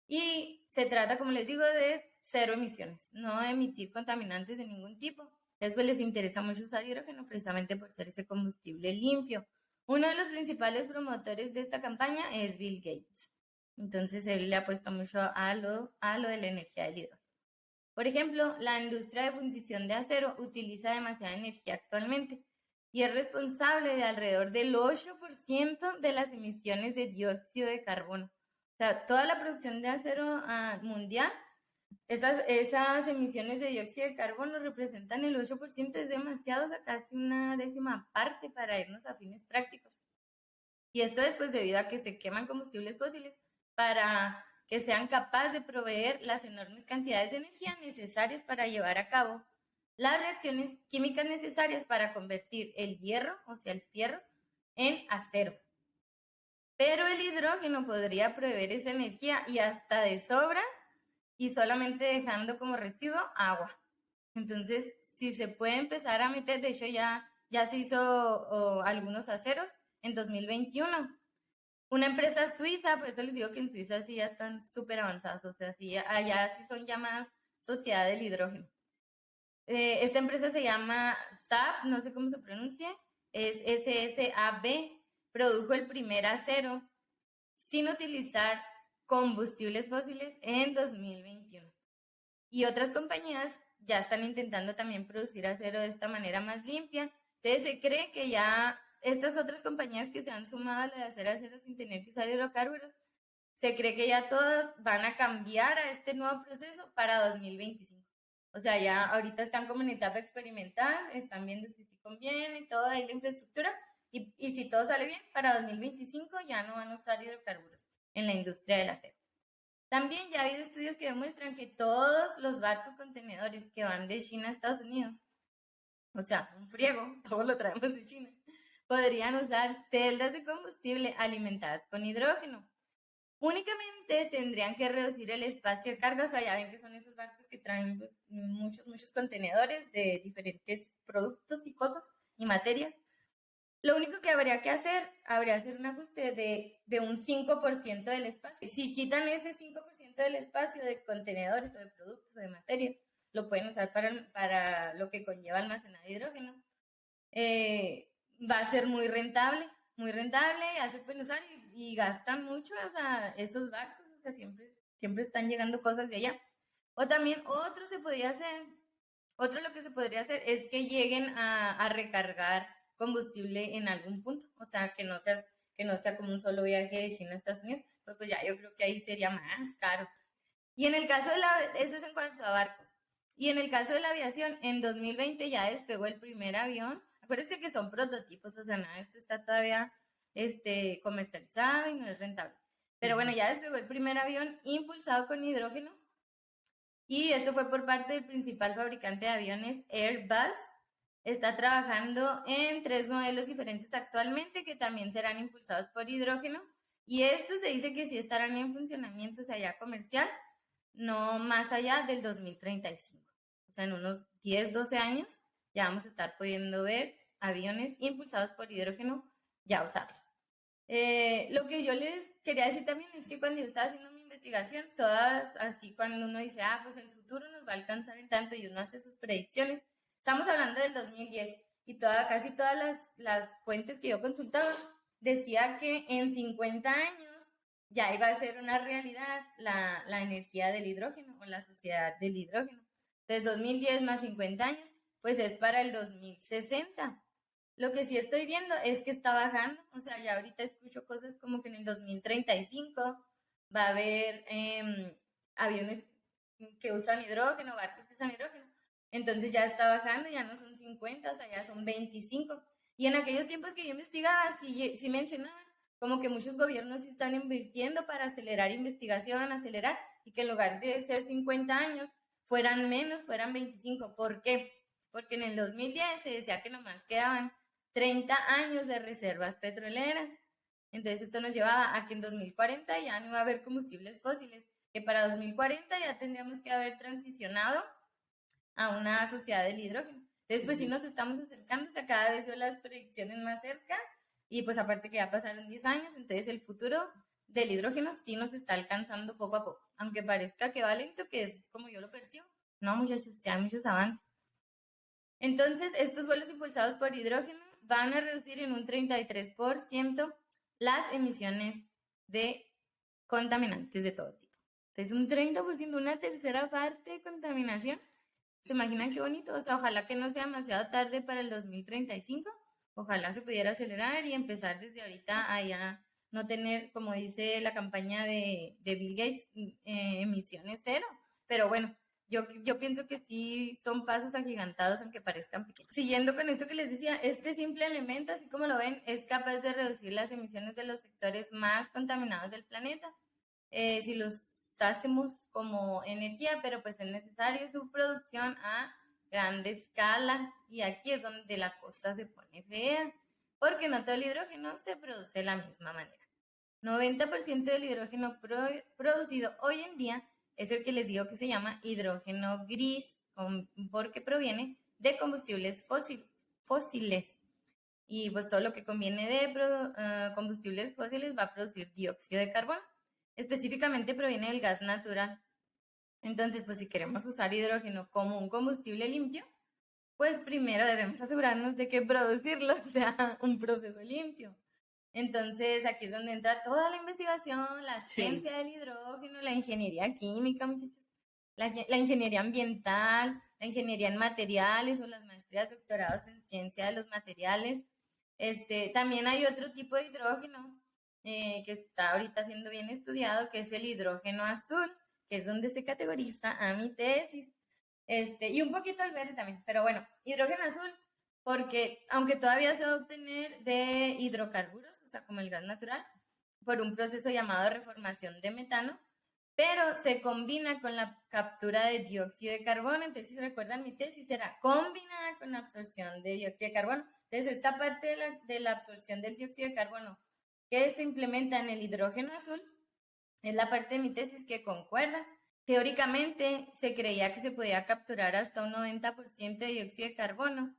y se trata, como les digo, de cero emisiones, no de emitir contaminantes de ningún tipo. Después les interesa mucho usar hidrógeno precisamente por ser ese combustible limpio. Uno de los principales promotores de esta campaña es Bill Gates. Entonces él le apuesta mucho a lo de la energía del hidrógeno. Por ejemplo, la industria de fundición de acero utiliza demasiada energía actualmente y es responsable de alrededor del 8% de las emisiones de dióxido de carbono. O sea, toda la producción de acero mundial, esas emisiones de dióxido de carbono representan el 8%, es demasiado, o sea, casi una décima parte para irnos a fines prácticos. Y esto es pues debido a que se queman combustibles fósiles para que sean capaces de proveer las enormes cantidades de energía necesarias para llevar a cabo las reacciones químicas necesarias para convertir el hierro, o sea, el fierro, en acero. Pero el hidrógeno podría proveer esa energía y hasta de sobra y solamente dejando como residuo agua. Entonces, si se puede empezar a meter, de hecho ya se hizo algunos aceros en 2021. Una empresa suiza, por eso les digo que en Suiza sí ya están súper avanzadas, o sea, sí, allá sí son llamadas Sociedad del Hidrógeno. Esta empresa se llama SAB, no sé cómo se pronuncia, es SSAB, produjo el primer acero sin utilizar combustibles fósiles en 2021. Y otras compañías ya están intentando también producir acero de esta manera más limpia. Entonces se cree que ya estas otras compañías que se han sumado a la de hacer acero sin tener que usar hidrocarburos, se cree que ya todas van a cambiar a este nuevo proceso para 2025. O sea, ya ahorita están como en etapa experimental, están viendo si sí conviene, toda ahí la infraestructura, y si todo sale bien, para 2025 ya no van a usar hidrocarburos en la industria del acero. También ya ha habido estudios que demuestran que todos los barcos contenedores que van de China a Estados Unidos, o sea, un friego, todo lo traemos de China, podrían usar celdas de combustible alimentadas con hidrógeno. Únicamente tendrían que reducir el espacio de carga, o sea, ya ven que son esos barcos que traen pues, muchos contenedores de diferentes productos y cosas y materias. Lo único que habría que hacer un ajuste de un 5% del espacio. Si quitan ese 5% del espacio de contenedores o de productos o de materia, lo pueden usar para lo que conlleva almacenar hidrógeno. Va a ser muy rentable, ya se pueden usar y gastan mucho, o sea, esos barcos, o sea, siempre están llegando cosas de allá. O también otro lo que se podría hacer es que lleguen a recargar combustible en algún punto, o sea, que no sea como un solo viaje de China a Estados Unidos, pues ya yo creo que ahí sería más caro. Y en el caso eso es en cuanto a barcos. Y en el caso de la aviación, en 2020 ya despegó el primer avión. Acuérdense que son prototipos, o sea, nada, esto está todavía comercializado y no es rentable. Pero bueno, ya despegó el primer avión impulsado con hidrógeno. Y esto fue por parte del principal fabricante de aviones, Airbus. Está trabajando en 3 modelos diferentes actualmente que también serán impulsados por hidrógeno. Y estos se dice que sí estarán en funcionamiento, o sea, ya comercial, no más allá del 2035. O sea, en unos 10, 12 años ya vamos a estar pudiendo ver aviones impulsados por hidrógeno ya usarlos. Lo que yo les quería decir también es que cuando yo estaba haciendo mi investigación, todas así cuando uno dice, pues el futuro nos va a alcanzar en tanto y uno hace sus predicciones, estamos hablando del 2010 y casi todas las fuentes que yo consultaba decía que en 50 años ya iba a ser una realidad la energía del hidrógeno o la sociedad del hidrógeno. Entonces 2010 más 50 años, pues es para el 2060. Lo que sí estoy viendo es que está bajando, o sea, ya ahorita escucho cosas como que en el 2035 va a haber aviones que usan hidrógeno, barcos que usan hidrógeno. Entonces ya está bajando, ya no son 50, o sea, ya son 25. Y en aquellos tiempos que yo investigaba, sí mencionaban como que muchos gobiernos están invirtiendo para acelerar investigación, y que en lugar de ser 50 años, fueran menos, fueran 25. ¿Por qué? Porque en el 2010 se decía que nomás quedaban 30 años de reservas petroleras. Entonces esto nos llevaba a que en 2040 ya no iba a haber combustibles fósiles, que para 2040 ya tendríamos que haber transicionado a una sociedad del hidrógeno. Entonces pues sí nos estamos acercando, o sea, cada vez veo las predicciones más cerca y pues aparte que ya pasaron 10 años, entonces el futuro del hidrógeno sí nos está alcanzando poco a poco, aunque parezca que va lento, que es como yo lo percibo. No, muchachos, ya hay muchos avances. Entonces, estos vuelos impulsados por hidrógeno van a reducir en un 33% las emisiones de contaminantes de todo tipo. Entonces, un 30%, una tercera parte de contaminación. ¿Se imaginan qué bonito? O sea, ojalá que no sea demasiado tarde para el 2035. Ojalá se pudiera acelerar y empezar desde ahorita a ya no tener, como dice la campaña de Bill Gates, emisiones cero. Pero bueno, yo pienso que sí son pasos agigantados, aunque parezcan pequeños. Siguiendo con esto que les decía, este simple elemento, así como lo ven, es capaz de reducir las emisiones de los sectores más contaminados del planeta. Si los hacemos como energía, pero pues es necesario su producción a grande escala. Y aquí es donde la cosa se pone fea, porque no todo el hidrógeno se produce de la misma manera. 90% del hidrógeno producido hoy en día es el que les digo que se llama hidrógeno gris, porque proviene de combustibles fósiles. Y pues todo lo que conviene de combustibles fósiles va a producir dióxido de carbono. Específicamente proviene del gas natural. Entonces, pues si queremos usar hidrógeno como un combustible limpio, pues primero debemos asegurarnos de que producirlo sea un proceso limpio. Entonces, aquí es donde entra toda la investigación, la ciencia del hidrógeno, la ingeniería química, muchachos, la ingeniería ambiental, la ingeniería en materiales o las maestrías, doctorados en ciencia de los materiales. También hay otro tipo de hidrógeno que está ahorita siendo bien estudiado, que es el hidrógeno azul, que es donde se categoriza a mi tesis. Y un poquito el verde también, pero bueno, hidrógeno azul, porque aunque todavía se va a obtener de hidrocarburos, o sea, como el gas natural, por un proceso llamado reformación de metano, pero se combina con la captura de dióxido de carbono. Entonces, si se recuerdan, mi tesis era combinada con la absorción de dióxido de carbono. Entonces, esta parte de la absorción del dióxido de carbono que se implementa en el hidrógeno azul es la parte de mi tesis que concuerda. Teóricamente, se creía que se podía capturar hasta un 90% de dióxido de carbono.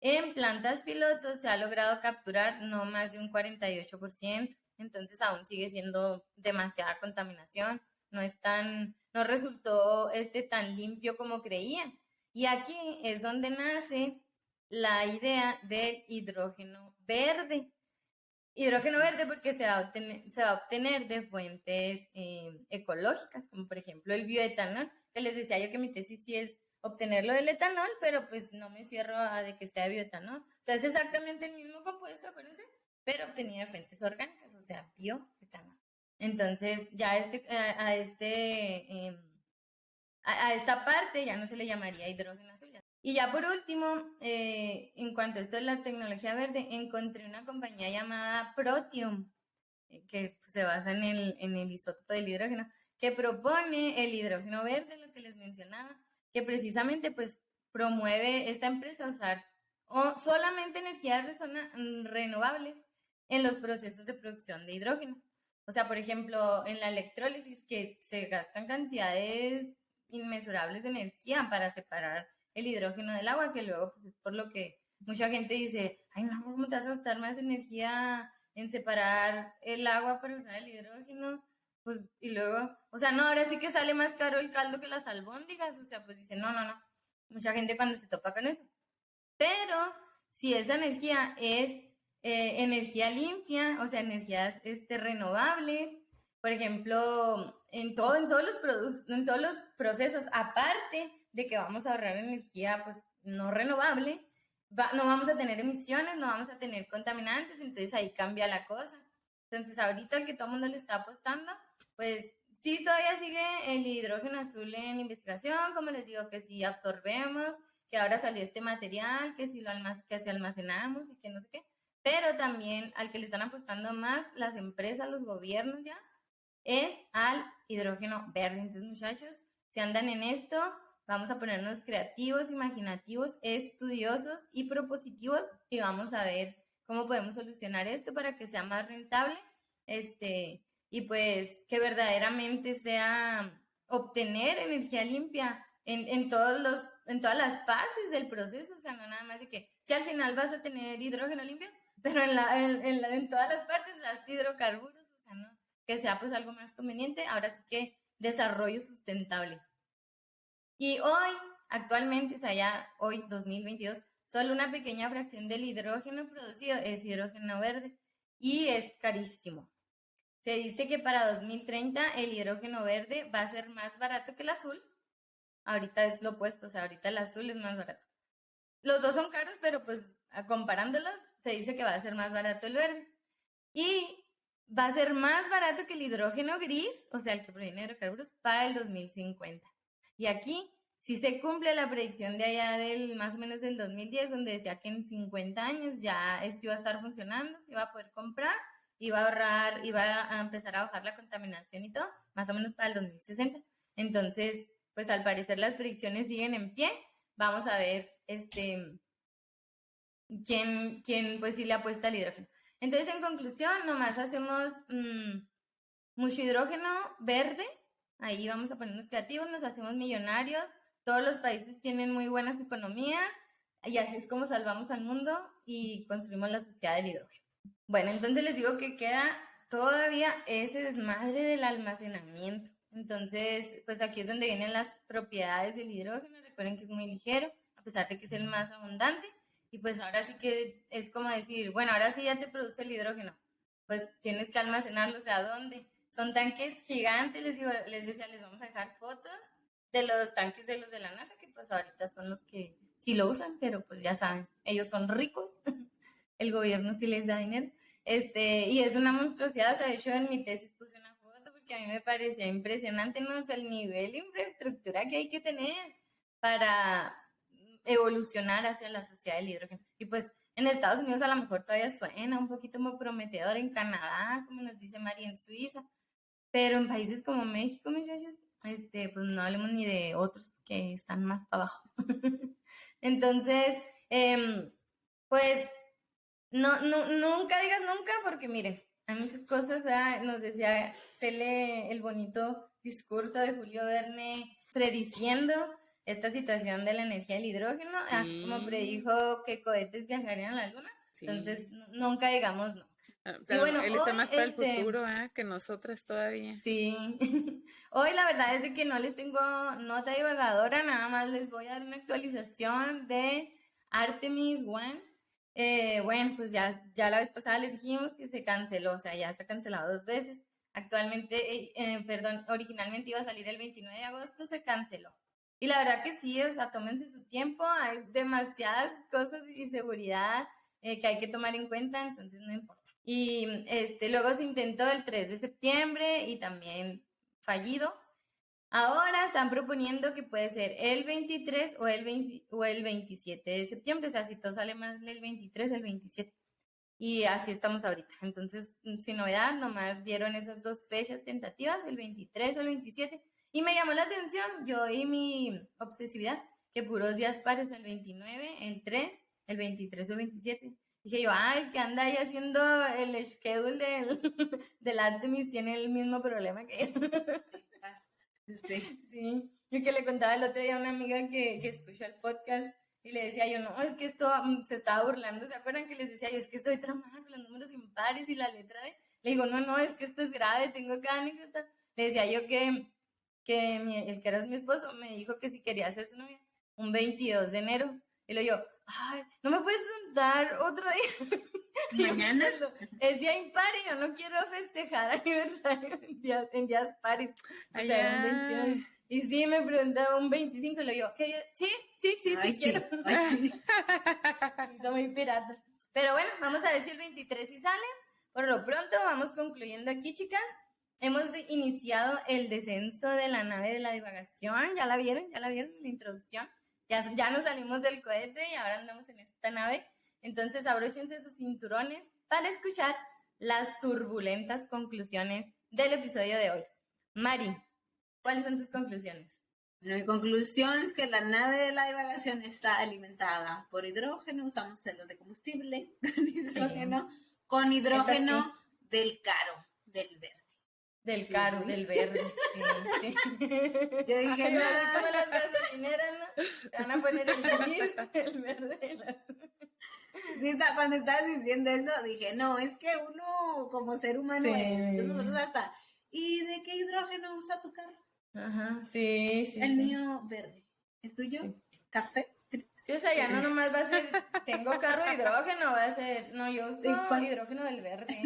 En plantas pilotos se ha logrado capturar no más de un 48%, entonces aún sigue siendo demasiada contaminación, no resultó tan limpio como creían. Y aquí es donde nace la idea del hidrógeno verde. Hidrógeno verde porque se va a obtener de fuentes ecológicas, como por ejemplo el bioetanol, que les decía yo que mi tesis sí es obtenerlo del etanol, pero pues no me cierro a de que sea bioetanol. O sea, es exactamente el mismo compuesto, acuérdense, pero obtenido de fuentes orgánicas, o sea, bioetanol. Entonces, ya a esta parte ya no se le llamaría hidrógeno azul. Y ya por último, en cuanto a esto de la tecnología verde, encontré una compañía llamada Protium, que se basa en el isótopo del hidrógeno, que propone el hidrógeno verde, lo que les mencionaba, que precisamente pues promueve esta empresa usar solamente energías renovables en los procesos de producción de hidrógeno. O sea, por ejemplo, en la electrólisis, que se gastan cantidades inmesurables de energía para separar el hidrógeno del agua, que luego pues es por lo que mucha gente dice, ay no, ¿cómo te vas a gastar más energía en separar el agua para usar el hidrógeno, pues, y luego, o sea, no, ahora sí que sale más caro el caldo que las albóndigas, o sea, pues dicen, no, mucha gente cuando se topa con eso. Pero si esa energía es energía limpia, o sea, energías renovables, por ejemplo, en todos los procesos, aparte de que vamos a ahorrar energía pues no renovable, no vamos a tener emisiones, no vamos a tener contaminantes, entonces ahí cambia la cosa. Entonces ahorita el que todo el mundo le está apostando, pues sí todavía sigue el hidrógeno azul en investigación, como les digo, que si absorbemos, que ahora salió este material, que si almacenamos y que no sé qué, pero también al que le están apostando más las empresas, los gobiernos ya, es al hidrógeno verde. Entonces, muchachos, si andan en esto, vamos a ponernos creativos, imaginativos, estudiosos y propositivos y vamos a ver cómo podemos solucionar esto para que sea más rentable, y pues que verdaderamente sea obtener energía limpia en todas las fases del proceso, o sea, no nada más de que si al final vas a tener hidrógeno limpio, pero en todas las partes hasta hidrocarburos, o sea, no, que sea pues algo más conveniente, ahora sí que desarrollo sustentable. Y hoy, actualmente, o sea, ya hoy, 2022, solo una pequeña fracción del hidrógeno producido es hidrógeno verde y es carísimo. Se dice que para 2030 el hidrógeno verde va a ser más barato que el azul. Ahorita es lo opuesto, o sea, ahorita el azul es más barato. Los dos son caros, pero pues comparándolos, se dice que va a ser más barato el verde. Y va a ser más barato que el hidrógeno gris, o sea, el que proviene de hidrocarburos, para el 2050. Y aquí sí se cumple la predicción de allá más o menos del 2010, donde decía que en 50 años ya esto iba a estar funcionando, se iba a poder comprar, iba a ahorrar, iba a empezar a bajar la contaminación y todo, más o menos para el 2060. Entonces, pues al parecer las predicciones siguen en pie. Vamos a ver quién pues sí le apuesta al hidrógeno. Entonces, en conclusión, nomás hacemos mucho hidrógeno verde. Ahí vamos a ponernos creativos, nos hacemos millonarios. Todos los países tienen muy buenas economías y así es como salvamos al mundo y construimos la sociedad del hidrógeno. Bueno, entonces les digo que queda todavía ese desmadre del almacenamiento. Entonces, pues aquí es donde vienen las propiedades del hidrógeno. Recuerden que es muy ligero, a pesar de que es el más abundante. Y pues ahora sí que es como decir, bueno, ahora sí ya te produce el hidrógeno. Pues tienes que almacenarlo, o sea, ¿dónde? Son tanques gigantes, les decía, les vamos a dejar fotos de los tanques de los de la NASA, que pues ahorita son los que sí lo usan, pero pues ya saben, ellos son ricos, el gobierno sí les da dinero. Y es una monstruosidad, o sea, de hecho en mi tesis puse una foto porque a mí me parecía impresionante, ¿no? O sea, el nivel de infraestructura que hay que tener para evolucionar hacia la sociedad del hidrógeno. Y pues en Estados Unidos a lo mejor todavía suena un poquito muy prometedor, en Canadá, como nos dice Mari, en Suiza, pero en países como México, muchachos, pues no hablemos ni de otros que están más para abajo. Entonces, pues nunca digas nunca, porque miren, hay muchas cosas, nos decía Cele el bonito discurso de Julio Verne prediciendo esta situación de la energía del hidrógeno, sí, así como predijo que cohetes viajarían a la luna. Sí. Entonces, nunca digamos no. Pero y bueno, él está más para el futuro que nosotras todavía. Sí. Hoy la verdad es de que no les tengo nota divagadora, nada más les voy a dar una actualización de Artemis 1. Bueno, pues ya la vez pasada les dijimos que se canceló, o sea, ya se ha cancelado 2 veces. Actualmente, originalmente iba a salir el 29 de agosto, se canceló. Y la verdad que sí, o sea, tómense su tiempo, hay demasiadas cosas y seguridad que hay que tomar en cuenta, entonces no importa. Y luego se intentó el 3 de septiembre y también fallido. Ahora están proponiendo que puede ser el 23 o el 27 de septiembre, o sea, si todo sale más el 23, el 27. Y así estamos ahorita. Entonces, sin novedad, nomás dieron esas 2 fechas tentativas, el 23 o el 27. Y me llamó la atención, yo y mi obsesividad, que puros días pares, el 29, el 3, el 23 o el 27. Dije yo, el que anda ahí haciendo el schedule del Artemis tiene el mismo problema que yo. Sí. Y que le contaba el otro día a una amiga que escuchó el podcast, Y le decía yo, no, es que esto se estaba burlando. ¿Se acuerdan que les decía yo, es que estoy tramada con los números impares y la letra de... Le digo, no, es que esto es grave, tengo acá anécdota. Le decía yo el que era mi esposo me dijo que si quería hacer su novia un 22 de enero. Y le digo, ay, ¿no me puedes preguntar otro día? Mañana. Es día impar y yo no quiero festejar aniversario en días pares. O sea, un 22. Y sí, me preguntaba un 25 y le digo, ¿qué? Sí, Ay, quiero. Ay, sí. Soy muy pirata. Pero bueno, vamos a ver si el 23 sí sale. Por lo pronto, vamos concluyendo aquí, chicas. Hemos iniciado el descenso de la nave de la divagación. ¿Ya la vieron en la introducción? Ya nos salimos del cohete y ahora andamos en esta nave. Entonces, abróchense sus cinturones para escuchar las turbulentas conclusiones del episodio de hoy. Mari, ¿cuáles son tus conclusiones? Bueno, mi conclusión es que la nave de la divagación está alimentada por hidrógeno, usamos celdas de combustible con hidrógeno del caro, del verde. Del caro, del verde, sí. Yo dije, no. Como las gasolineras, ¿no? Te van a poner el gris, el verde y el azul. Sí, cuando estabas diciendo eso, dije, no, es que uno como ser humano Sí. es, nosotros hasta, ¿y de qué hidrógeno usa tu carro? Ajá, sí. El mío verde. ¿Es tuyo? Sí. ¿Café? Sí, o sea, ya no nomás va a ser, tengo carro de hidrógeno, va a ser, no, yo uso hidrógeno del verde.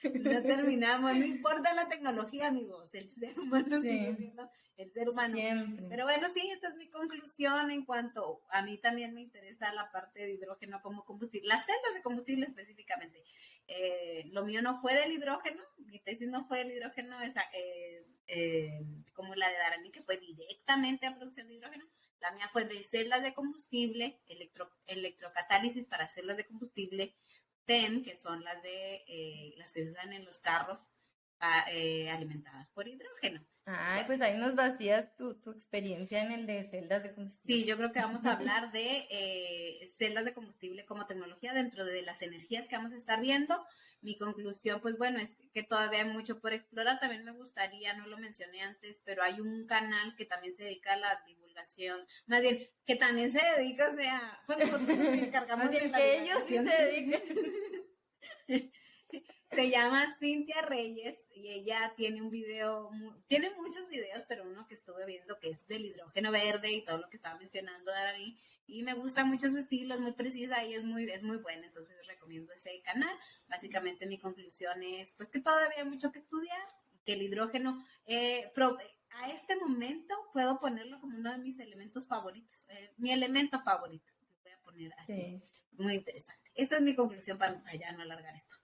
No terminamos, no importa la tecnología, amigos, el ser humano sigue siendo el ser humano. Siempre. Pero bueno, sí, esta es mi conclusión en cuanto a mí también me interesa la parte de hidrógeno como combustible, las celdas de combustible específicamente. Lo mío no fue del hidrógeno, mi tesis no fue del hidrógeno, como la de Darani, que fue directamente a producción de hidrógeno. La mía fue de celdas de combustible, electrocatálisis para celdas de combustible, TEM, que son las que se usan en los carros alimentadas por hidrógeno. Ay, pues ahí nos vacías tu experiencia en el de celdas de combustible. Sí, yo creo que vamos a hablar de celdas de combustible como tecnología dentro de las energías que vamos a estar viendo. Mi conclusión, pues bueno, es que todavía hay mucho por explorar. También me gustaría, no lo mencioné antes, pero hay un canal que también se dedica a la divulgación, más bien, que también se dedica, o sea, pues nosotros nos encargamos más bien de la que ellos sí divulgación. se dedican. Se llama Cintia Reyes y ella tiene un video, tiene muchos videos, pero uno que estuve viendo que es del hidrógeno verde y todo lo que estaba mencionando Dani, y me gusta mucho su estilo, es muy precisa y es muy buena, entonces recomiendo ese canal. Básicamente mi conclusión es pues que todavía hay mucho que estudiar, que el hidrógeno a este momento puedo ponerlo como uno de mis elementos favoritos, mi elemento favorito, lo voy a poner así. Sí. Muy interesante. Esta es mi conclusión para ya no alargar esto.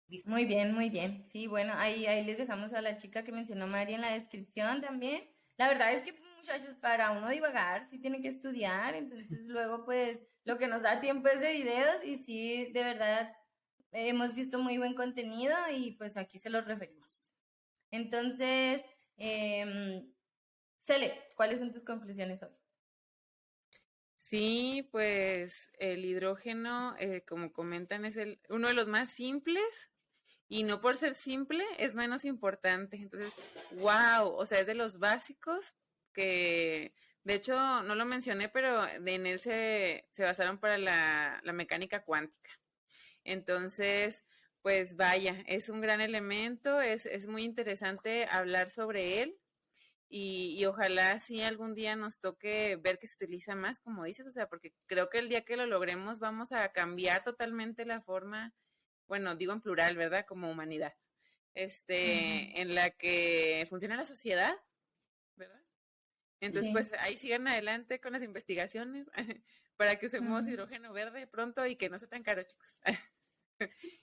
¿Listo? Muy bien. Sí, bueno, ahí les dejamos a la chica que mencionó Mari en la descripción también. La verdad es que, muchachos, para uno divagar sí tiene que estudiar, entonces luego pues lo que nos da tiempo es de videos y sí, de verdad, hemos visto muy buen contenido y pues aquí se los referimos. Entonces, Cele, ¿cuáles son tus conclusiones hoy? Sí, pues el hidrógeno, como comentan, es uno de los más simples y no por ser simple es menos importante. Entonces, wow, o sea, es de los básicos que, de hecho, no lo mencioné, pero en él se basaron para la mecánica cuántica. Entonces, pues vaya, es un gran elemento, es muy interesante hablar sobre él. Y ojalá sí algún día nos toque ver que se utiliza más, como dices, o sea, porque creo que el día que lo logremos vamos a cambiar totalmente la forma, bueno, digo en plural, ¿verdad? Como humanidad, en la que funciona la sociedad, ¿verdad? Entonces, pues ahí sigan adelante con las investigaciones para que usemos hidrógeno verde pronto y que no sea tan caro, chicos.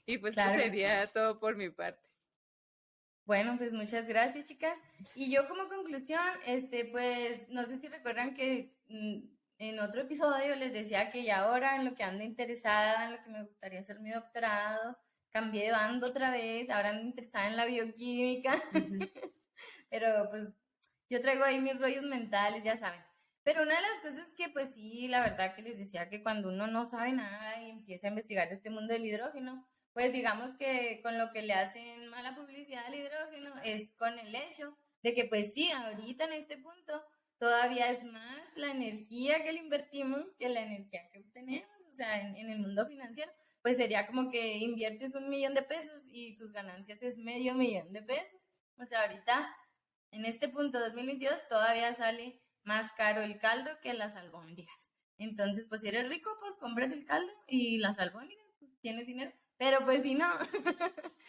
Y pues Claro. eso sería todo por mi parte. Bueno, pues muchas gracias, chicas. Y yo como conclusión, pues no sé si recuerdan que en otro episodio les decía que ya ahora en lo que ando interesada, en lo que me gustaría hacer mi doctorado, cambié de bando otra vez, ahora ando interesada en la bioquímica, pero pues yo traigo ahí mis rollos mentales, ya saben. Pero una de las cosas que pues sí, la verdad que les decía que cuando uno no sabe nada y empieza a investigar este mundo del hidrógeno, pues digamos que con lo que le hacen mala publicidad al hidrógeno es con el hecho de que pues sí, ahorita en este punto, todavía es más la energía que le invertimos que la energía que obtenemos, o sea, en el mundo financiero, pues sería como que inviertes 1 millón de pesos y tus ganancias es medio millón de pesos. O sea, ahorita, en este punto 2022, todavía sale más caro el caldo que las albóndigas. Entonces, pues si eres rico, pues cómprate el caldo y las albóndigas, pues tienes dinero. Pero pues si no,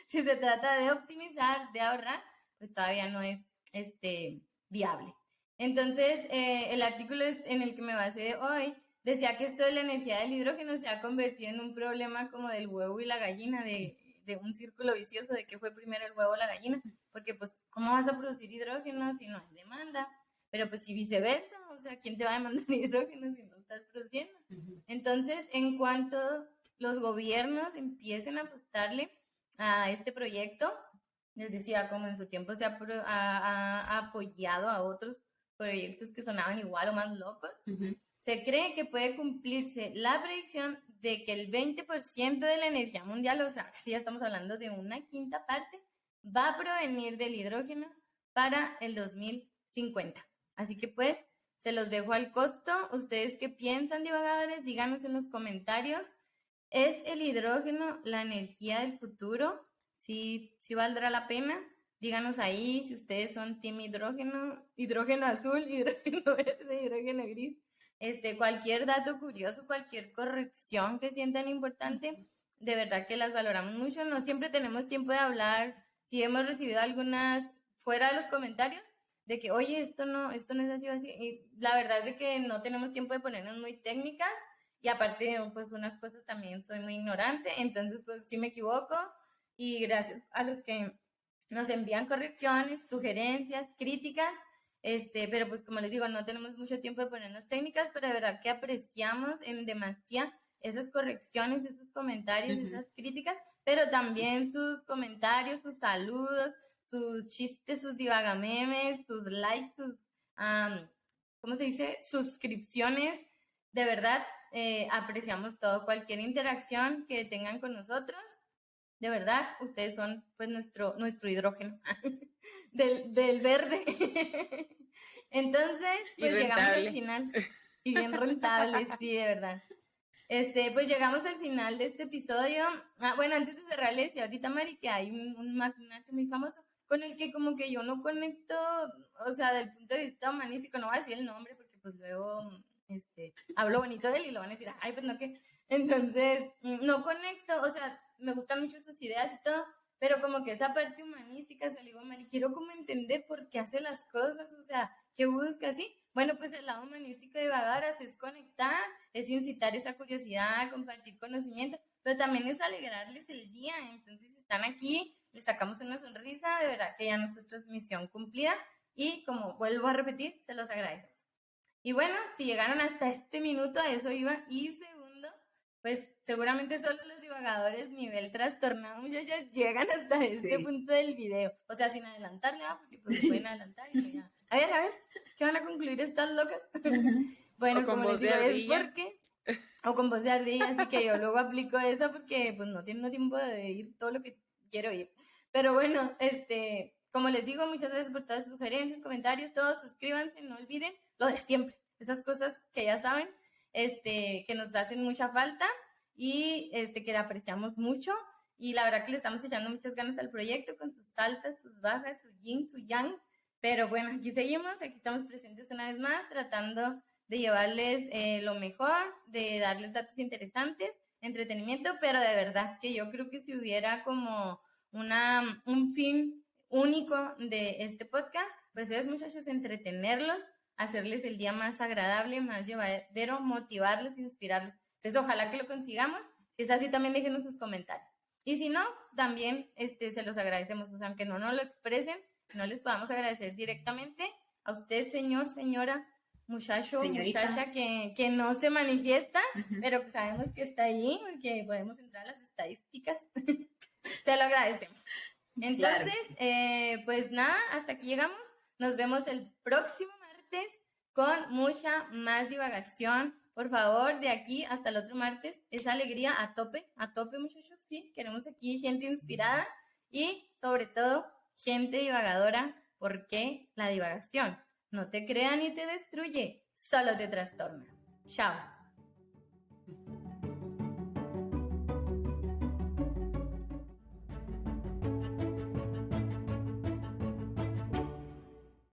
si se trata de optimizar, de ahorrar, pues todavía no es viable. Entonces, el artículo en el que me basé hoy decía que esto de la energía del hidrógeno se ha convertido en un problema como del huevo y la gallina, de un círculo vicioso de que fue primero el huevo o la gallina, porque pues, ¿cómo vas a producir hidrógeno si no hay demanda? Pero pues si viceversa, o sea, ¿quién te va a demandar hidrógeno si no estás produciendo? Entonces, en cuanto los gobiernos empiecen a apostarle a este proyecto, les decía, como en su tiempo se ha apoyado a otros proyectos que sonaban igual o más locos, se cree que puede cumplirse la predicción de que el 20% de la energía mundial, o sea, si ya estamos hablando de una quinta parte, va a provenir del hidrógeno para el 2050. Así que pues, se los dejo al costo. ¿Ustedes qué piensan, divagadores? Díganos en los comentarios. ¿Es el hidrógeno la energía del futuro? ¿Sí valdrá la pena? Díganos ahí si ustedes son team hidrógeno, hidrógeno azul, hidrógeno verde, hidrógeno gris. Cualquier dato curioso, cualquier corrección que sientan importante, de verdad que las valoramos mucho. No siempre tenemos tiempo de hablar. Si hemos recibido algunas fuera de los comentarios de que, oye, esto no es así o así. Y la verdad es de que no tenemos tiempo de ponernos muy técnicas. Y aparte, pues unas cosas también soy muy ignorante. Entonces, pues sí me equivoco. Y gracias a los que nos envían correcciones, sugerencias, críticas. Pero pues como les digo, no tenemos mucho tiempo de ponernos técnicas, pero de verdad que apreciamos en demasía esas correcciones, esos comentarios, esas críticas, pero también sus comentarios, sus saludos, sus chistes, sus divagamemes, sus likes, sus, ¿cómo se dice? Suscripciones. De verdad, apreciamos todo, cualquier interacción que tengan con nosotros. De verdad, ustedes son pues nuestro hidrógeno del verde. Entonces, pues llegamos al final. Y bien rentable, sí, de verdad. Pues llegamos al final de este episodio. Bueno, antes de cerrarles, y ahorita, Mari, que hay un magnate muy famoso con el que como que yo no conecto, o sea, del punto de vista humanístico, no voy a decir el nombre porque pues luego hablo bonito de él y lo van a decir, ay, pues no, que... Entonces, no conecto, o sea, me gustan mucho sus ideas y todo, pero como que esa parte humanística, se le digo, Mari, quiero como entender por qué hace las cosas, o sea, qué busca así. Bueno, pues el lado humanístico de Divagadoras es conectar, es incitar esa curiosidad, compartir conocimiento, pero también es alegrarles el día. Entonces, si están aquí, les sacamos una sonrisa, de verdad que ya nosotros misión cumplida, y como vuelvo a repetir, se los agradecemos. Y bueno, si llegaron hasta este minuto, a eso iba, y segundo, pues seguramente solo los divagadores nivel trastornado, muchachos, llegan hasta este punto del video. O sea, sin adelantarle, porque pues pueden adelantar y ya. A ver, ¿qué van a concluir estas locas? Bueno, como les digo, es porque... O con voz de ardilla, así que yo luego aplico eso porque pues no tengo tiempo de oír todo lo que quiero oír. Pero bueno, como les digo, muchas gracias por todas sus sugerencias, comentarios, todos, suscríbanse, no olviden lo de siempre, esas cosas que ya saben, que nos hacen mucha falta y que le apreciamos mucho, y la verdad que le estamos echando muchas ganas al proyecto con sus altas, sus bajas, su yin, su yang, pero bueno, aquí seguimos, aquí estamos presentes una vez más, tratando de llevarles lo mejor, de darles datos interesantes, entretenimiento, pero de verdad que yo creo que si hubiera como un fin único de este podcast, pues es, muchachos, entretenerlos, hacerles el día más agradable, más llevadero, motivarlos, inspirarlos. Entonces, ojalá que lo consigamos. Si es así, también déjenos sus comentarios. Y si no, también se los agradecemos. O sea, aunque no nos lo expresen, no les podamos agradecer directamente a usted, señor, señora, muchacho, señorita, muchacha, que no se manifiesta, pero que sabemos que está ahí, porque podemos entrar a las estadísticas. Se lo agradecemos. Entonces, claro. Pues nada, hasta aquí llegamos. Nos vemos el próximo martes con mucha más divagación. Por favor, de aquí hasta el otro martes, esa alegría a tope, muchachos, sí. Queremos aquí gente inspirada y, sobre todo, gente divagadora. ¿Por qué la divagación? No te crea ni te destruye, solo te trastorna. Chao.